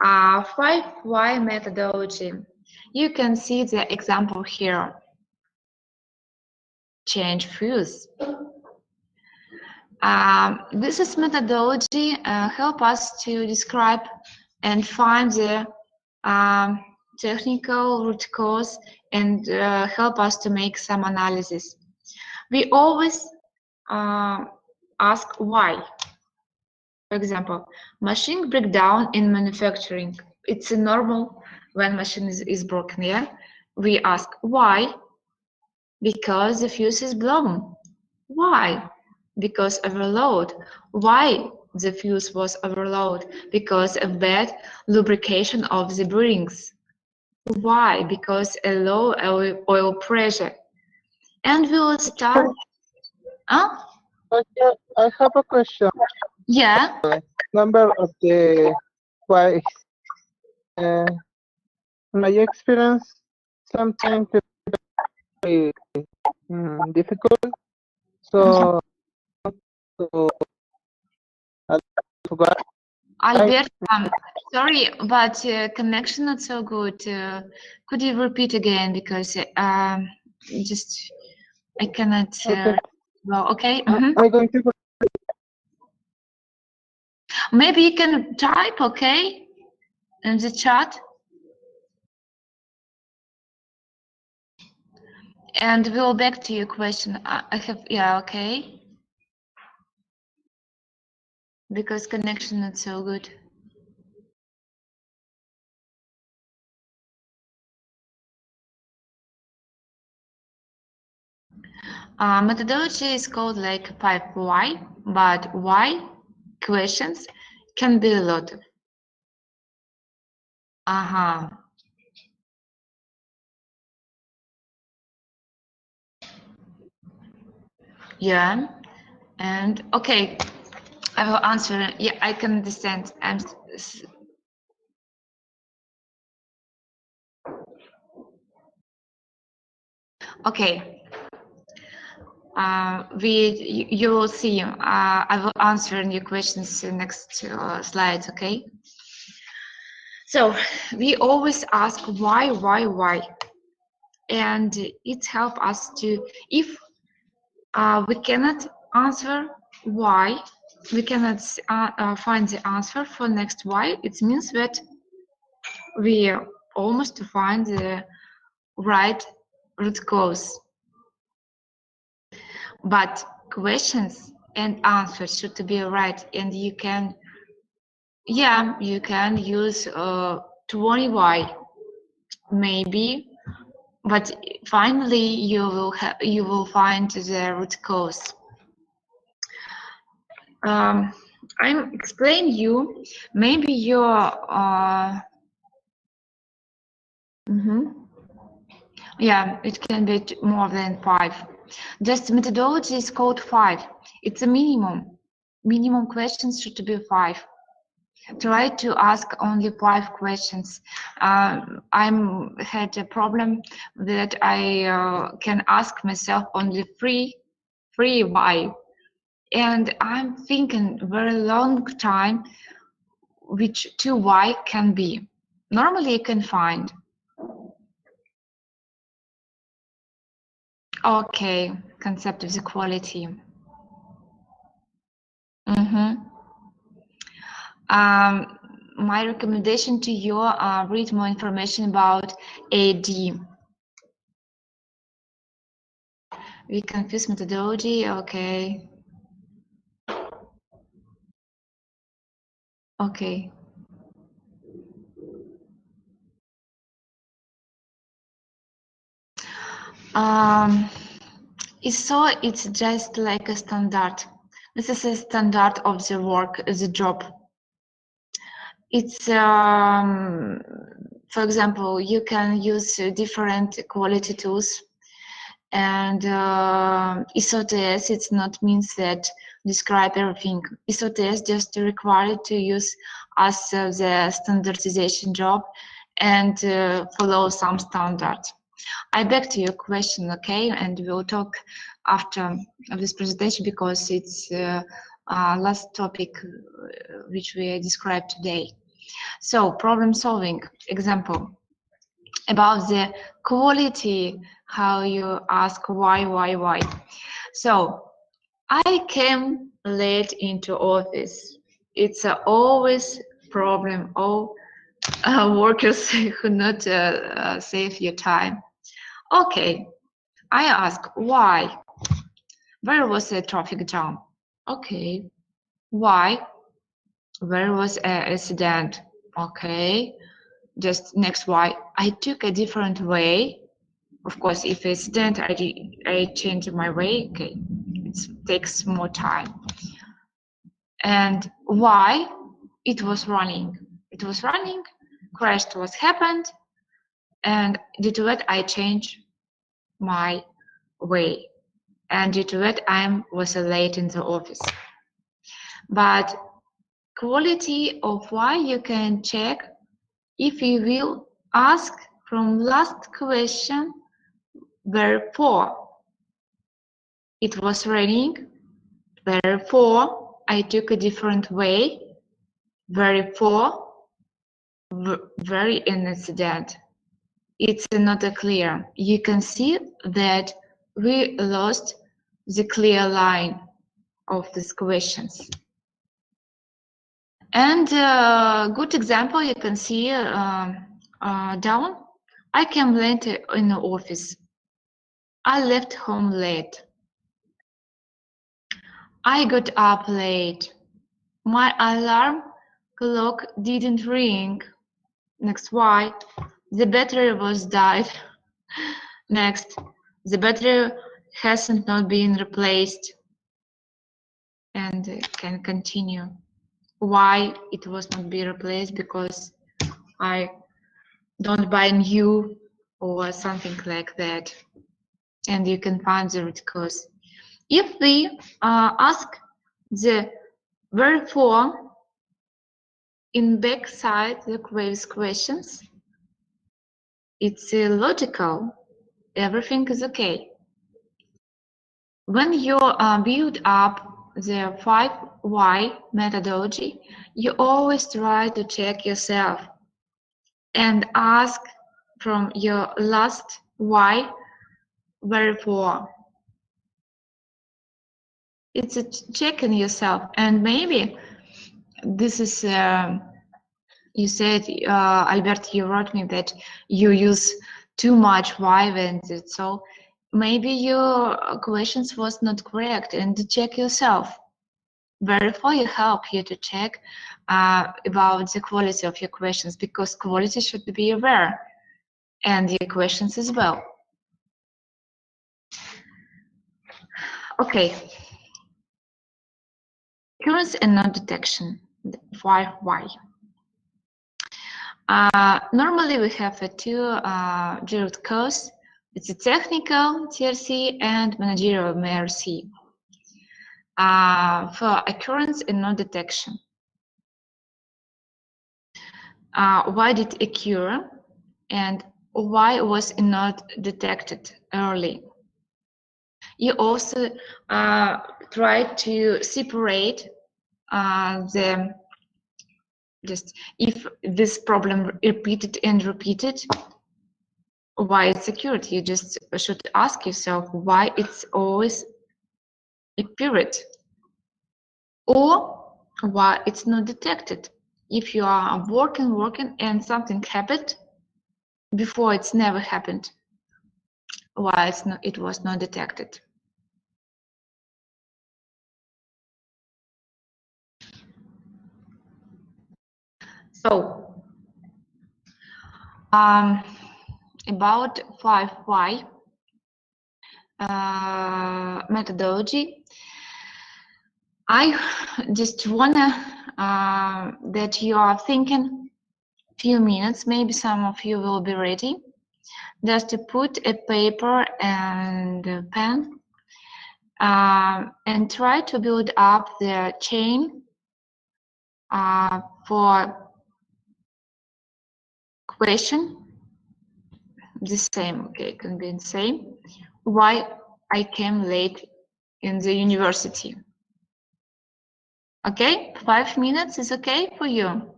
5Y methodology. You can see the example here. Change fuse. This is methodology help us to describe and find the technical root cause and help us to make some analysis. We always ask why. For example, machine breakdown in manufacturing. It's a normal when machine is broken, yeah? We ask why? Because the fuse is blown. Why? Because overload. Why the fuse was overload? Because of bad lubrication of the bearings. Why? Because a low oil pressure. And we will start. Huh? Okay, I have a question. Yeah. Number of the why. My experience sometimes very difficult. So to Alberto, sorry, but connection not so good. Could you repeat again, because just I cannot. okay. Well, okay. I'm going to. Maybe you can type, okay, in the chat, and we'll back to your question. I have, yeah, okay, because connection not so good. Methodology is called like 5Y, but why questions can be a lot. Yeah. And okay, I will answer. Yeah, I can understand. Okay. You will see. I will answer your questions in next slides. Okay. So we always ask why, and it helps us to, if we cannot answer why, we cannot find the answer for next why, it means that we almost find the right root cause. But questions and answers should be right, and you can, yeah, you can use 20 why maybe, but finally you will find the root cause. I'm explain you. Maybe you're. Yeah, it can be more than 5. Just methodology is called 5. It's a minimum. Minimum questions should be 5. Try to ask only 5 questions. I'm had a problem that I can ask myself only three why, and I'm thinking very long time which 2 why can be. Normally you can find. Okay, concept of equality. My recommendation to you, read more information about AD. We confuse methodology, okay. Okay. It's just like a standard. This is a standard of the work, the job. It's, for example, you can use different quality tools, and ISO-TS, it's not means that describe everything. ISO-TS just required to use as the standardization job and follow some standards. I back to your question, okay, and we'll talk after this presentation because it's last topic which we described today. So problem solving example about the quality, how you ask why. So I came late into office. It's always problem. All workers who not save your time. Okay, I ask why. Where was the traffic jam? Okay. Why? Where was an accident? Okay. Just next why. I took a different way. Of course, if accident, I change my way. Okay, it takes more time. And why? It was running. It was running. Crashed. What happened? And due to that, I changed my way. And due to that, I was late in the office. But quality of why you can check if you will ask from last question, wherefore it was raining, therefore I took a different way, therefore very incident. It's not clear. You can see that we lost the clear line of these questions. And a good example you can see down. I came late in the office. I left home late. I got up late. My alarm clock didn't ring. Next, why? The battery was died. Next, the battery hasn't not been replaced. And can continue. Why it was not be replaced? Because I don't buy new or something like that. And you can find the root cause. If we ask the wherefore in backside the quiz questions, it's logical. Everything is okay. When you build up the 5 why methodology, you always try to check yourself and ask from your last why, wherefore. It's a checking yourself, and maybe this is you said, Alberto, you wrote me that you use too much why, and so maybe your questions was not correct, and to check yourself. Verify help you to check about the quality of your questions, because quality should be aware, and your questions as well. Okay. Occurrence and non-detection. Why? Normally we have two direct cause. It's a technical TRC and managerial MRC for occurrence and non-detection. Why did it occur, and why was it not detected early? You also try to separate just if this problem repeated and repeated, why it's occurred. You just should ask yourself why it's always appeared, or why it's not detected. If you are working and something happened before, it's never happened, why it was not detected. So about 5 why methodology, I just wanna that you are thinking few minutes, maybe some of you will be ready, just to put a paper and a pen and try to build up the chain for question, the same, okay, can be the same. Why I came late in the university? Okay, 5 minutes is okay for you?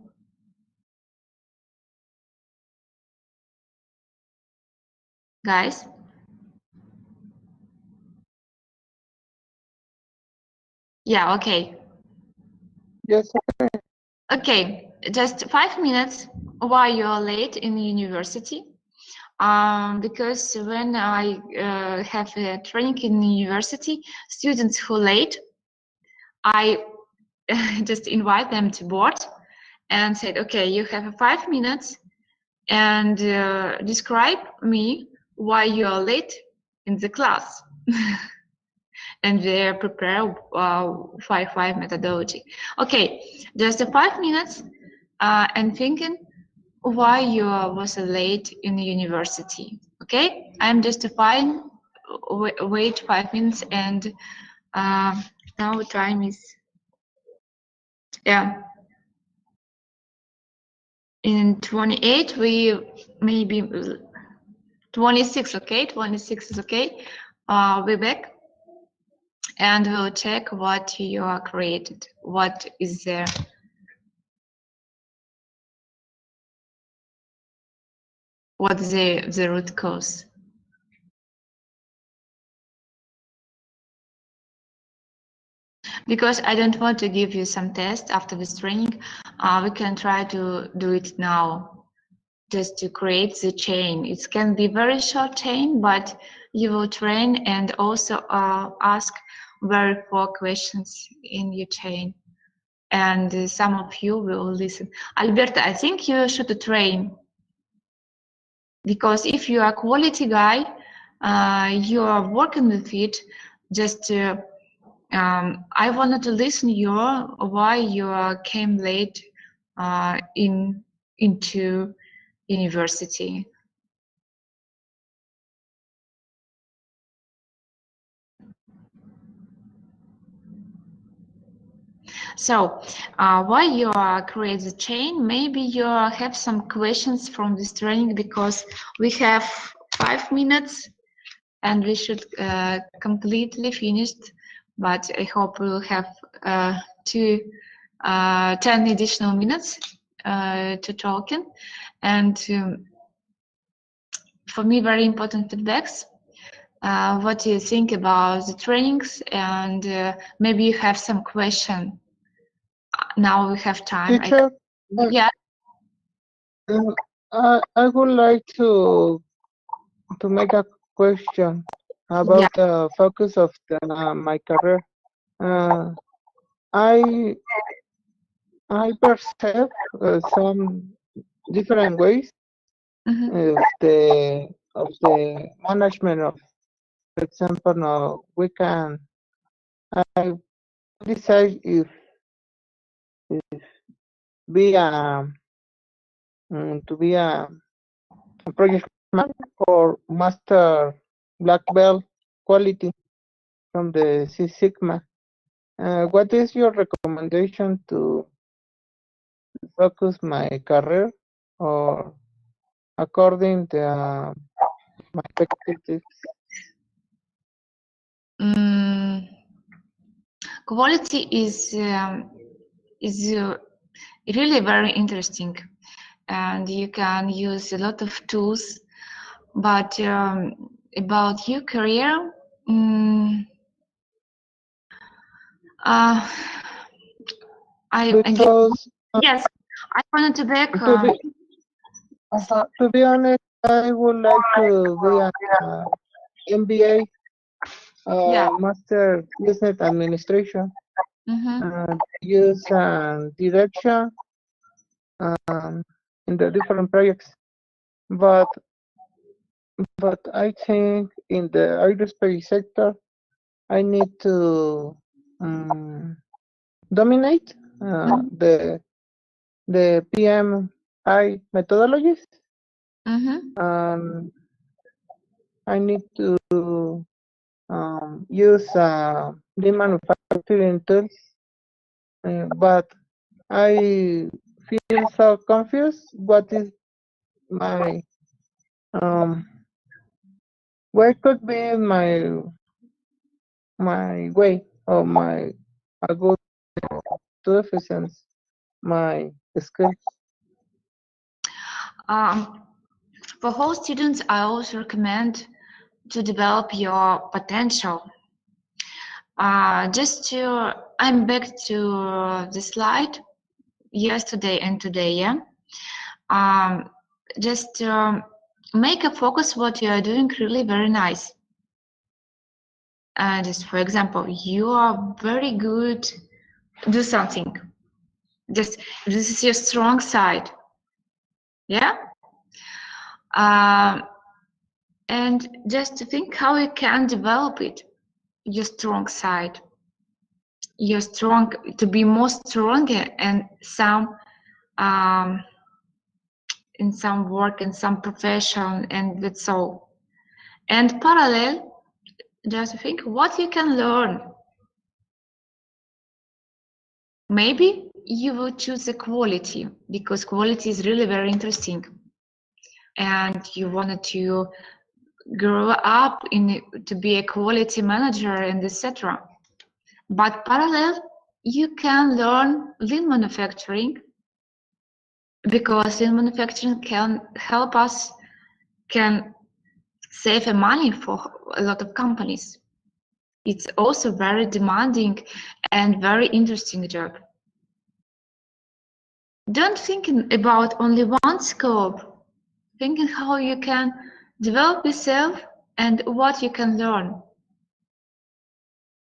Guys? Yeah, okay. Yes. Okay, just 5 minutes why you are late in university. Because when I have a training in the university, students who late, I just invite them to board and said, okay, you have 5 minutes and describe me why you are late in the class. And they prepare 5 methodology. Okay, just 5 minutes and thinking why you was late in the university. Okay, I'm justifying. Wait 5 minutes, and now time is in 28. We maybe 26. Okay, 26 is okay. We're back, and we'll check what you are created. What is there? What's the root cause? Because I don't want to give you some test after this training, we can try to do it now, just to create the chain. It can be very short chain, but you will train and also ask very 4 questions in your chain. And some of you will listen. Alberto, I think you should train. Because if you are a quality guy, you are working with it, just I wanted to listen your why you came late into university. So while you create the chain, maybe you have some questions from this training, because we have 5 minutes and we should completely finished. But I hope we'll have 10 additional minutes to talking. And for me, very important feedbacks. What do you think about the trainings? And maybe you have some question. Now we have time. Teacher, Yeah. I would like to make a question about the focus of my career. I perceive some different ways of the management of, for example, now we can I decide if be a to be a project manager or master black belt quality from the Six Sigma. What is your recommendation to focus my career, or according to my perspectives? Quality is really very interesting, and you can use a lot of tools. But about your career, Because yes, I wanted to back. To be honest, I would like to be an MBA, Master Business Administration, use direction in the different projects. But I think in the aerospace sector, I need to dominate the PMI methodologies. I need to use lean manufacturing tools, but I feel so confused. What is my where could be my way, or my a good to efficiency my skills? For all students, I also recommend to develop your potential. I'm back to the slide yesterday and today. Just make a focus what you are doing really very nice. Just for example, you are very good. Do something. Just this is your strong side. Yeah. And just to think how you can develop it, your strong side. You're strong to be more stronger in some work, in some profession, and that's all. And parallel, just think what you can learn. Maybe you will choose the quality, because quality is really very interesting, and you wanted to grow up to be a quality manager and etc. But parallel, you can learn lean manufacturing, because lean manufacturing can help us, can save money for a lot of companies. It's also very demanding and very interesting job. Don't think about only one scope. Thinking how you can develop yourself and what you can learn.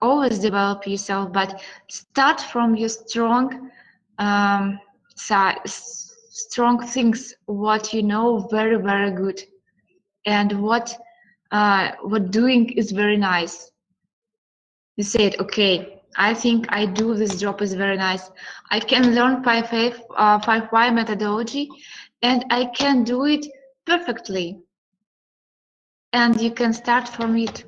Always develop yourself, but start from your strong side, strong things, what you know very, very good, and what doing is very nice. You said, okay, I think I do this job is very nice. I can learn 5Y methodology, and I can do it perfectly. And you can start from it.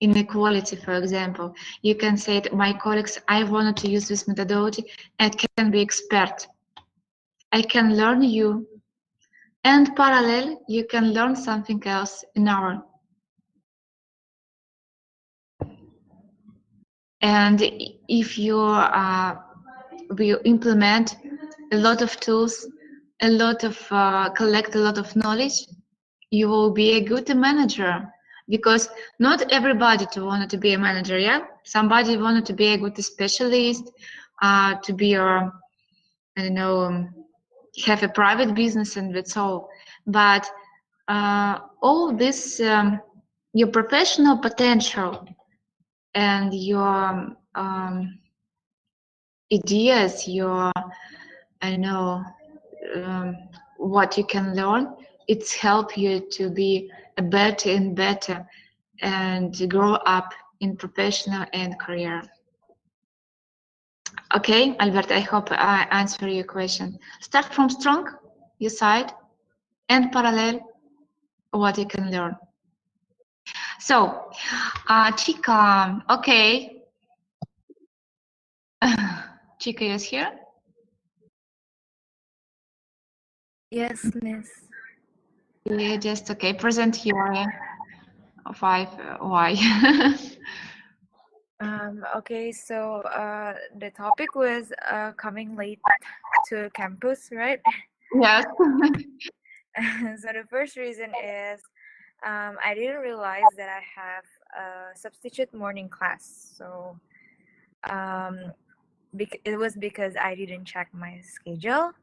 inequality, for example. You can say, my colleagues, I wanted to use this methodology and can be expert. I can learn you. And parallel, you can learn something else in our. And if you will implement a lot of tools, a lot of collect a lot of knowledge, you will be a good manager, because not everybody wanted to be a manager. Yeah, somebody wanted to be a good specialist, to be a, I don't know, have a private business, and that's all. But all this, your professional potential and your ideas, your, I know, what you can learn, it's help you to be a better and better and grow up in professional and career. Okay, Alberto, I hope I answer your question. Start from strong, your side, and parallel, what you can learn. So, Chica, okay. Chica is here? Yes, Miss. Yeah, just okay. Present your 5 why. Okay, so the topic was coming late to campus, right? Yes. So the first reason is I didn't realize that I have a substitute morning class. So it was because I didn't check my schedule.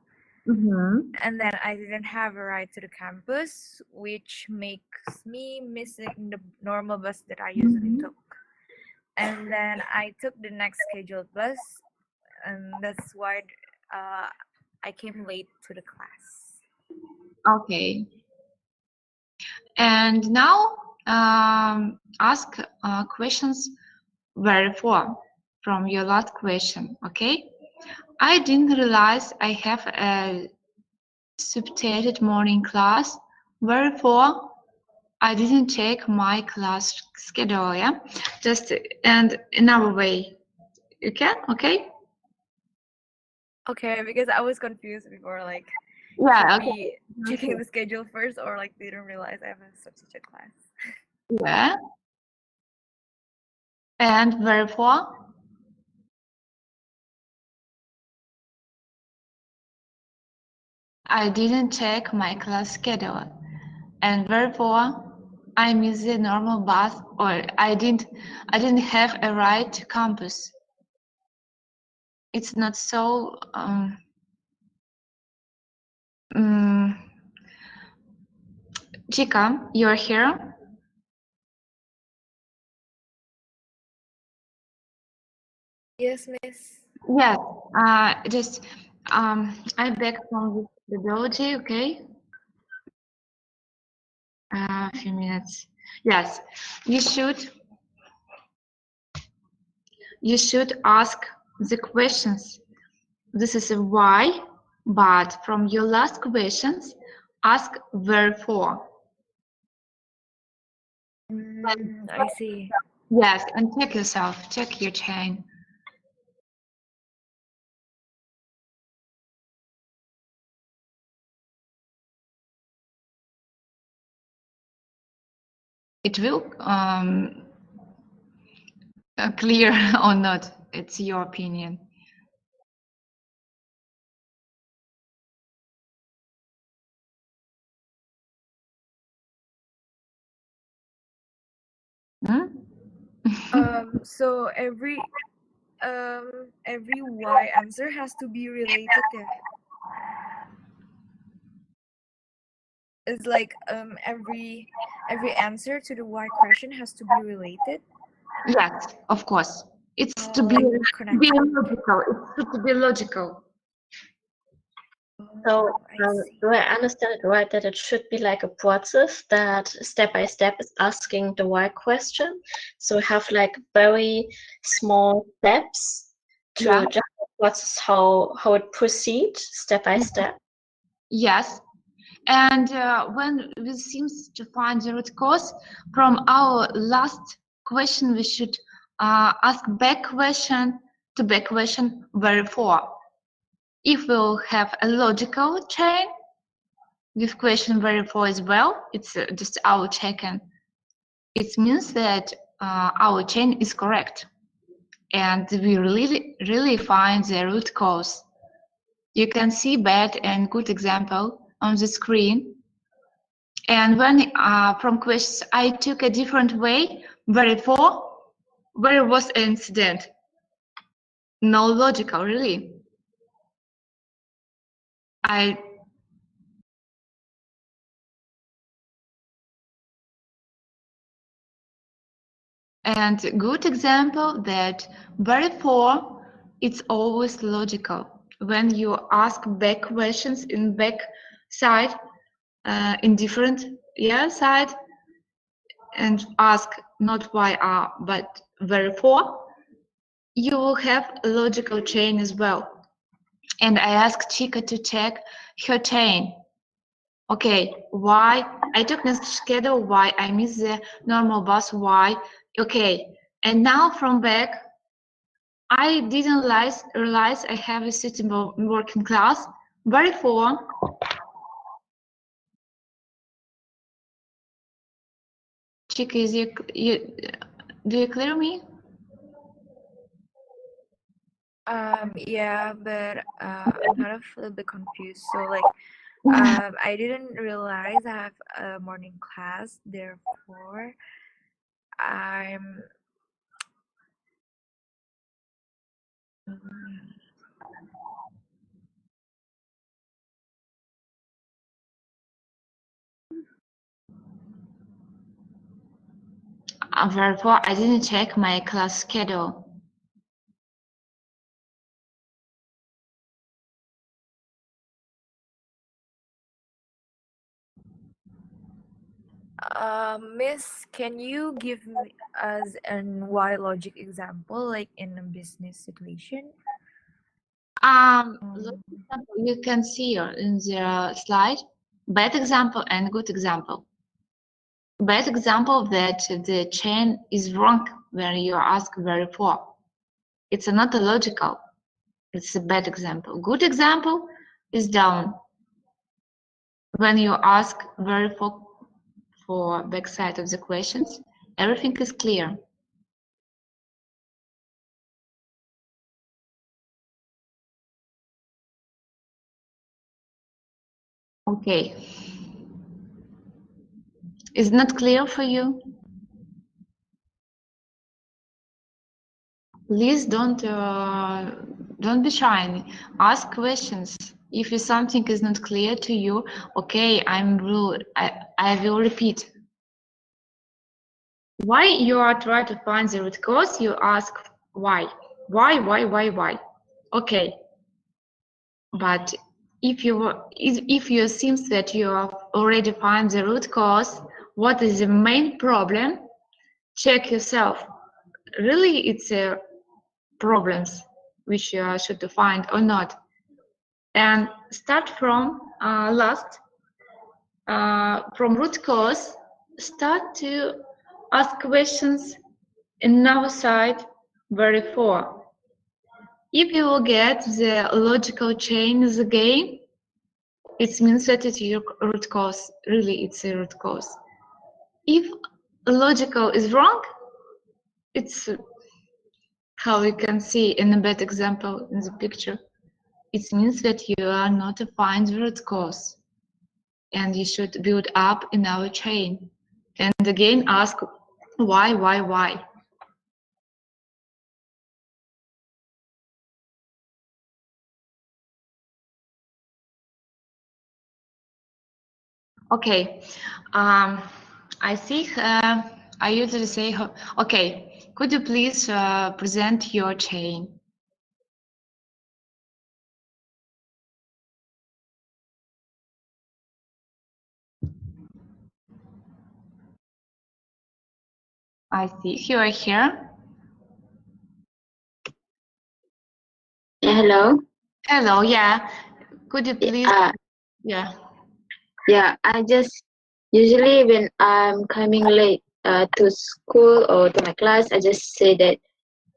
And then I didn't have a ride to the campus, which makes me missing the normal bus that I usually took. And then I took the next scheduled bus, and that's why I came late to the class. Okay. And now ask questions wherefore from your last question. Okay. I didn't realize I have a substituted morning class. Wherefore I didn't check my class schedule. Yeah. Just and another way. You can. Okay. Okay, because I was confused before, like, Yeah. should Okay. be checking the schedule first, or like didn't realize I have a substitute class. Yeah. And wherefore? I didn't check my class schedule, and therefore I missed the normal bus, or I didn't have a ride to campus. It's not so. Chica, you're here. Yes, Miss. Yes. Just I'm back from the biology. Okay. A few minutes. Yes, you should ask the questions. This is a why, but from your last questions, ask wherefore. I see. Yes, and check yourself, check your chain. It will clear or not. It's your opinion. So every why answer has to be related to. It's like every answer to the why question has to be related. Yes, of course. It's to be connected. logical. It's to be logical. So I see. do I understand it right that it should be like a process that step by step is asking the why question? So have like very small steps to just process how it proceeds step by step. Yes. And when we seem to find the root cause from our last question, we should ask back question to back question wherefore. If we'll have a logical chain with question wherefore as well, it's just our check-in. It means that our chain is correct, and we really find the root cause. You can see bad and good example on the screen. And when from questions I took a different way, wherefore, where was an incident? No logical, really. And good example that wherefore, it's always logical. When you ask back questions in back side, in different side, and ask not why are, but wherefore, you will have a logical chain as well. And I asked Chica to check her chain. Okay, why I took the schedule, why I missed the normal bus, why? Okay, and now from back, I didn't realize I have a suitable working class. Therefore, Chica, do you clear me? Yeah, but I'm kind of a little bit confused. So like, I didn't realize I have a morning class, therefore I'm Therefore, I didn't check my class schedule. Miss, can you give us an why logic example, like in a business situation? You can see in the slide, bad example and good example. Bad example that the chain is wrong when you ask wherefore. It's not logical. It's a bad example. Good example is down. When you ask wherefore for backside of the questions, everything is clear. Okay. Is not clear for you? Please don't be shy. Ask questions. If something is not clear to you, okay, I will repeat. Why you are trying to find the root cause, you ask why. Why? Okay. But if you seems that you have already found the root cause, what is the main problem? Check yourself. Really, it's problems which you should find or not. And start from from root cause, start to ask questions in our side wherefore. If you will get the logical chains again, it means that it's your root cause. Really, it's a root cause. If logical is wrong, it's how you can see in a bad example in the picture. It means that you are not find the root cause, and you should build up in our chain. And again, ask why. Okay, I think I usually say, okay, could you please present your chain? I see you are here. Hello. Hello, yeah. Could you please? Yeah. Yeah, I just usually when I'm coming late to school or to my class, I just say that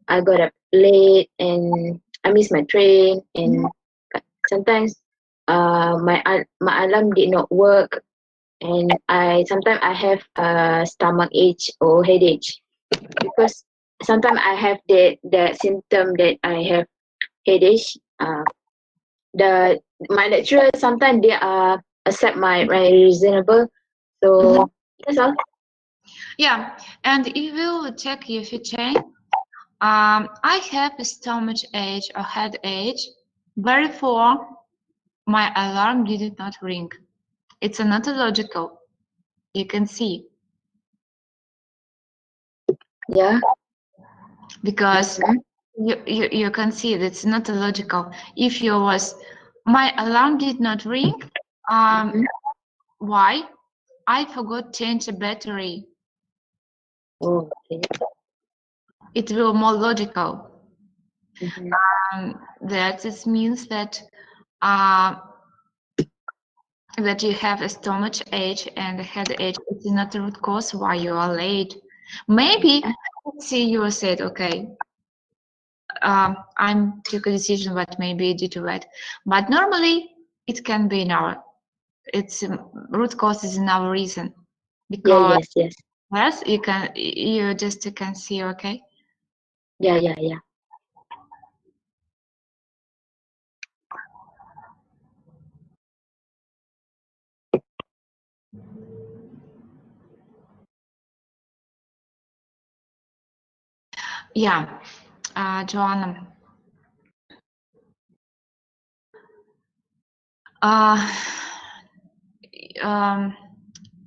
I got up late and I missed my train, and sometimes my alarm did not work, and sometimes I have stomach ache or headache, because sometimes I have the symptom that I have headache. My lecturer sometimes they accept my reasonable, so that's all. Yeah, and it will check if you change. I have a stomach ache or headache. Therefore, my alarm did not ring. It's not illogical. You can see. Yeah. Because you can see that it's not illogical. If you was, my alarm did not ring. Why? I forgot to change the battery. Okay. It will more logical. Mm-hmm. That it means that that you have a stomach ache and a headache. It's not the root cause why you are late. Maybe let's see, you said, okay, I'm took a decision, but maybe due to that. But normally it can be in our, it's root cause is in our reason, because yes, you just can see. Okay. Yeah. Yeah, Joanna.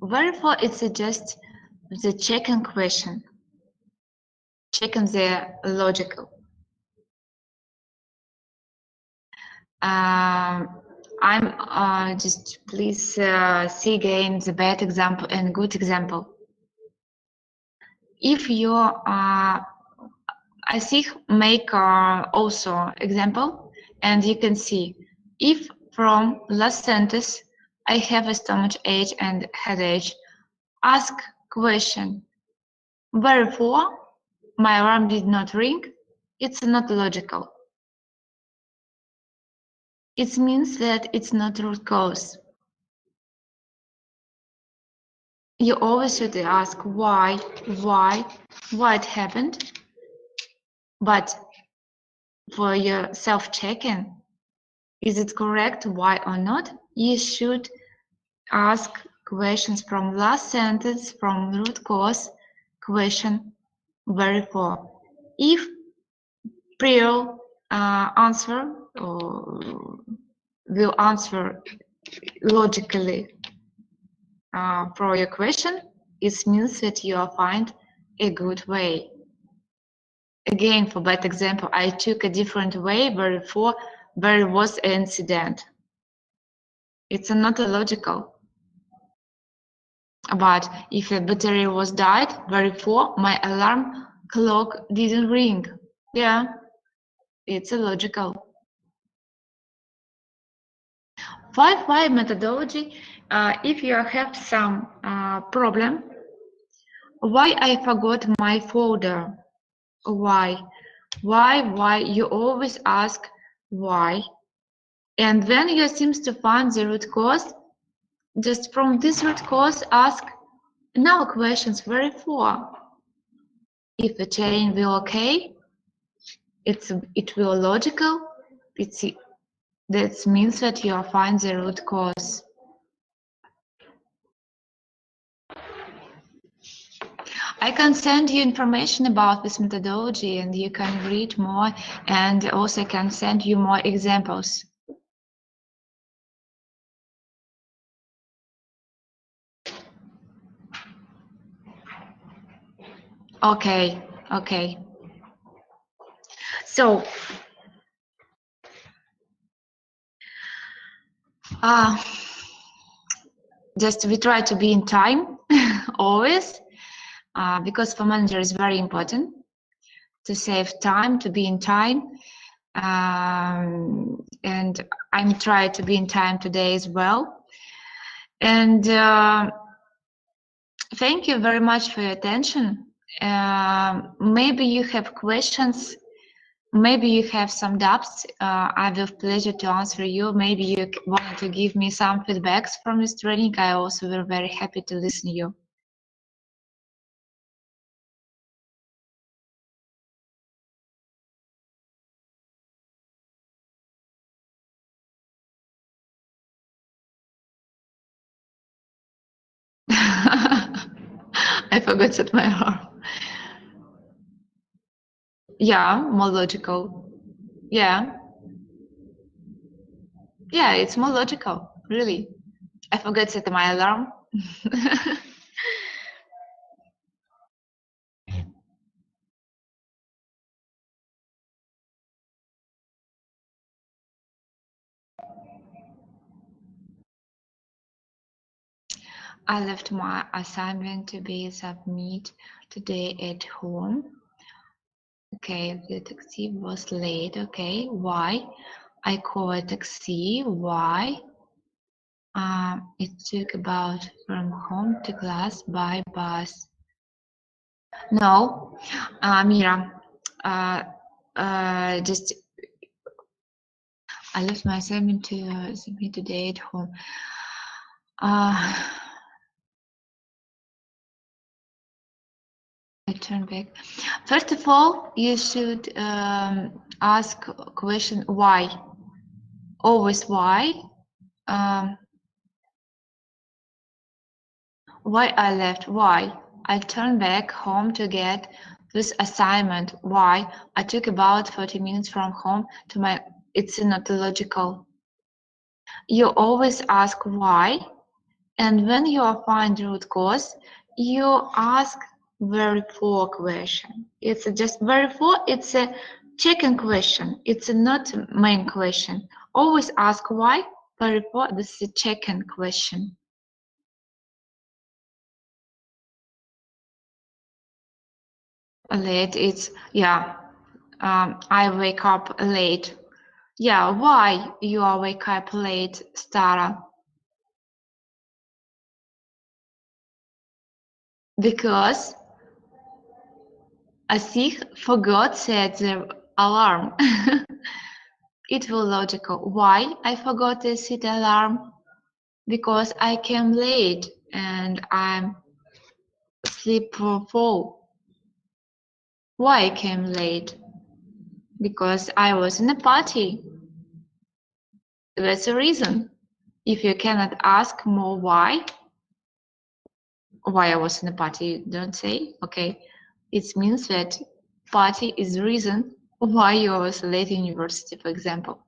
Therefore, it's just the checking question, checking the logical. I'm just please see again the bad example and good example. If you I see make also example, and you can see if from last sentence I have a stomach ache and headache, ask question, therefore my alarm did not ring, it's not logical. It means that it's not root cause. You always should ask why it happened, but for your self-checking, is it correct, why or not, you should ask questions from last sentence, from root cause, question, therefore. If prior answer will answer logically for your question, it means that you will find a good way. Again, for that example, I took a different way, therefore there was an incident. It's not illogical. But if a battery was died, therefore my alarm clock didn't ring. Yeah, it's illogical. 5 why methodology. If you have some problem, why I forgot my folder? Why you always ask why, and when you seems to find the root cause, just from this root cause ask now questions. Therefore, if the chain will okay, it will logical. That means that you find the root cause. I can send you information about this methodology and you can read more, and also can send you more examples. Okay. So, just we try to be in time always, because for manager is very important to save time, to be in time. And I'm trying to be in time today as well. And Thank you very much for your attention. Maybe you have questions. Maybe you have some doubts. I will pleasure to answer you. Maybe you want to give me some feedbacks from this training. I also will very happy to listen to you. I forgot that my arm. Yeah, more logical. Yeah. Yeah, it's more logical, really. I forgot to set my alarm. I left my assignment to be submitted today at home. Okay, the taxi was late. Okay, why? I called a taxi. Why? It took about from home to class by bus. No, Mira, just I left my assignment to submit today at home. I turn back. First of all, you should ask question why. Always why. Why I left? Why? I turned back home to get this assignment. Why? I took about 40 minutes from home to my. It's not logical. You always ask why, and when you find root cause, you ask very for question. It's just very for. It's a checking question. It's not a main question. Always ask why. Very for. This is a checking question. Late. It's yeah. I wake up late. Yeah. Why you are wake up late, Stara? Because Asik forgot set the alarm. It will logical. Why I forgot to set alarm? Because I came late and I'm sleep full. Why I came late? Because I was in a party. That's the reason. If you cannot ask more why I was in a party, don't say, okay. It means that party is the reason why you was late in university, for example.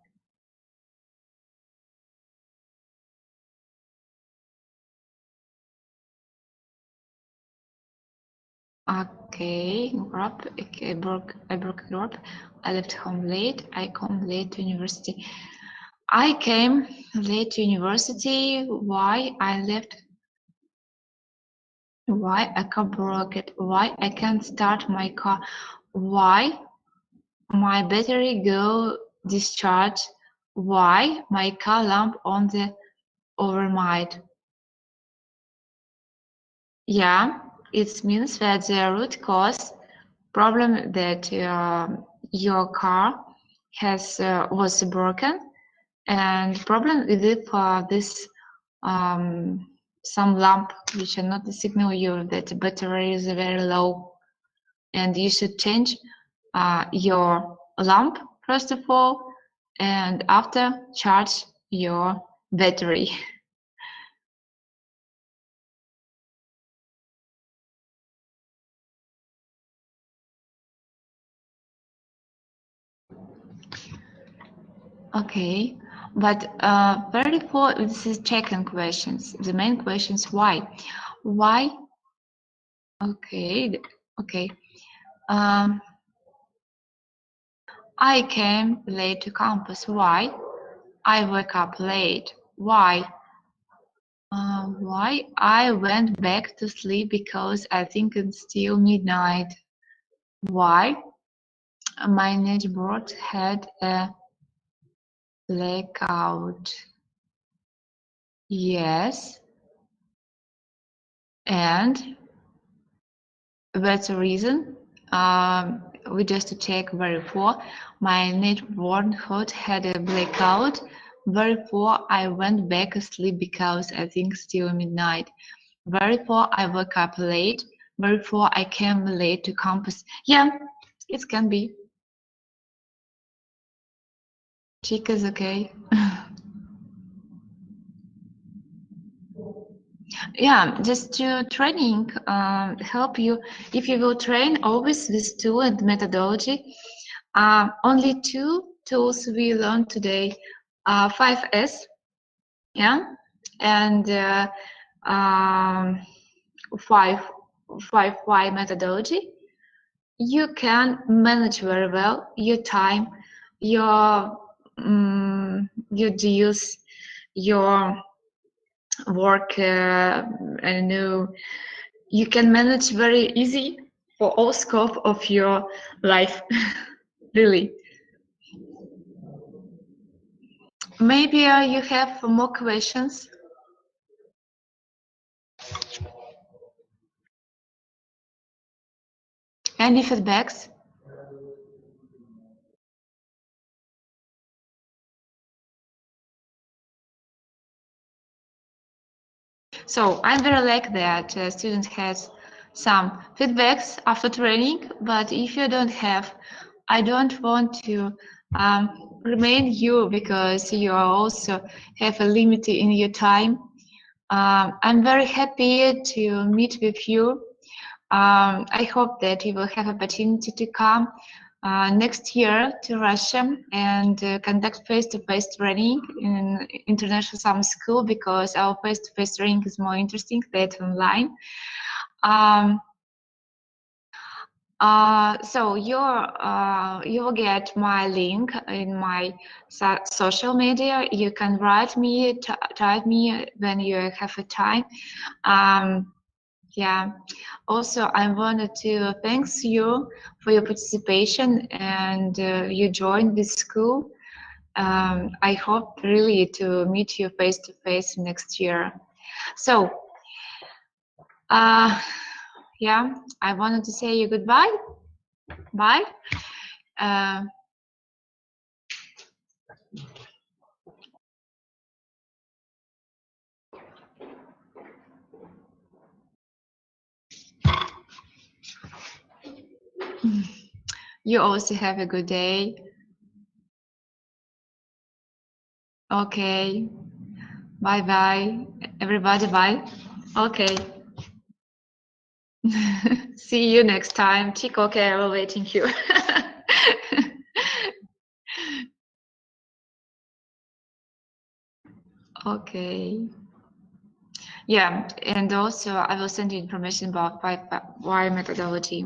Okay, grab. Okay, I broke a grab. I left home late. I come late to university. I came late to university. Why I left? Why I can't broke it? Why I can't start my car? Why my battery go discharge? Why my car lamp on the overnight? Yeah, it means that the root cause problem that your car has was broken, and problem with this some lamp which are not the signal you that the battery is very low, and you should change your lamp first of all, and after charge your battery. Okay, but very for this is checking questions. The main questions why, why? Okay, okay. I came late to campus. Why? I woke up late. Why? Why? I went back to sleep because I think it's still midnight. Why? My netboard had a blackout. Yes. And that's the reason we just check therefore my neighborhood had a blackout. Therefore I went back asleep because I think still midnight. Therefore I woke up late. Therefore I came late to campus. Yeah, it can be. Chica is okay. Yeah, just to training help you. If you will train always with tool and methodology, only two tools we learned today, 5S, yeah, and 5Y methodology. You can manage very well your time, your dues, your work, and you can manage very easy for all scope of your life. Really. Maybe you have more questions. Any feedbacks? So I'm very like that student has some feedbacks after training, but if you don't have, I don't want to remain you because you also have a limit in your time. I'm very happy to meet with you. I hope that you will have opportunity to come next year to Russia and conduct face-to-face training in international summer school because our face-to-face training is more interesting than online. So you will get my link in my social media. You can write me, type me when you have a time. Yeah. Also, I wanted to thank you for your participation and you joined this school. I hope really to meet you face to face next year. So, yeah, I wanted to say you goodbye. Bye. You also have a good day. Okay. Bye bye. Everybody, bye. Okay. See you next time. Chico Carol waiting you. Okay. Yeah, and also I will send you information about why methodology.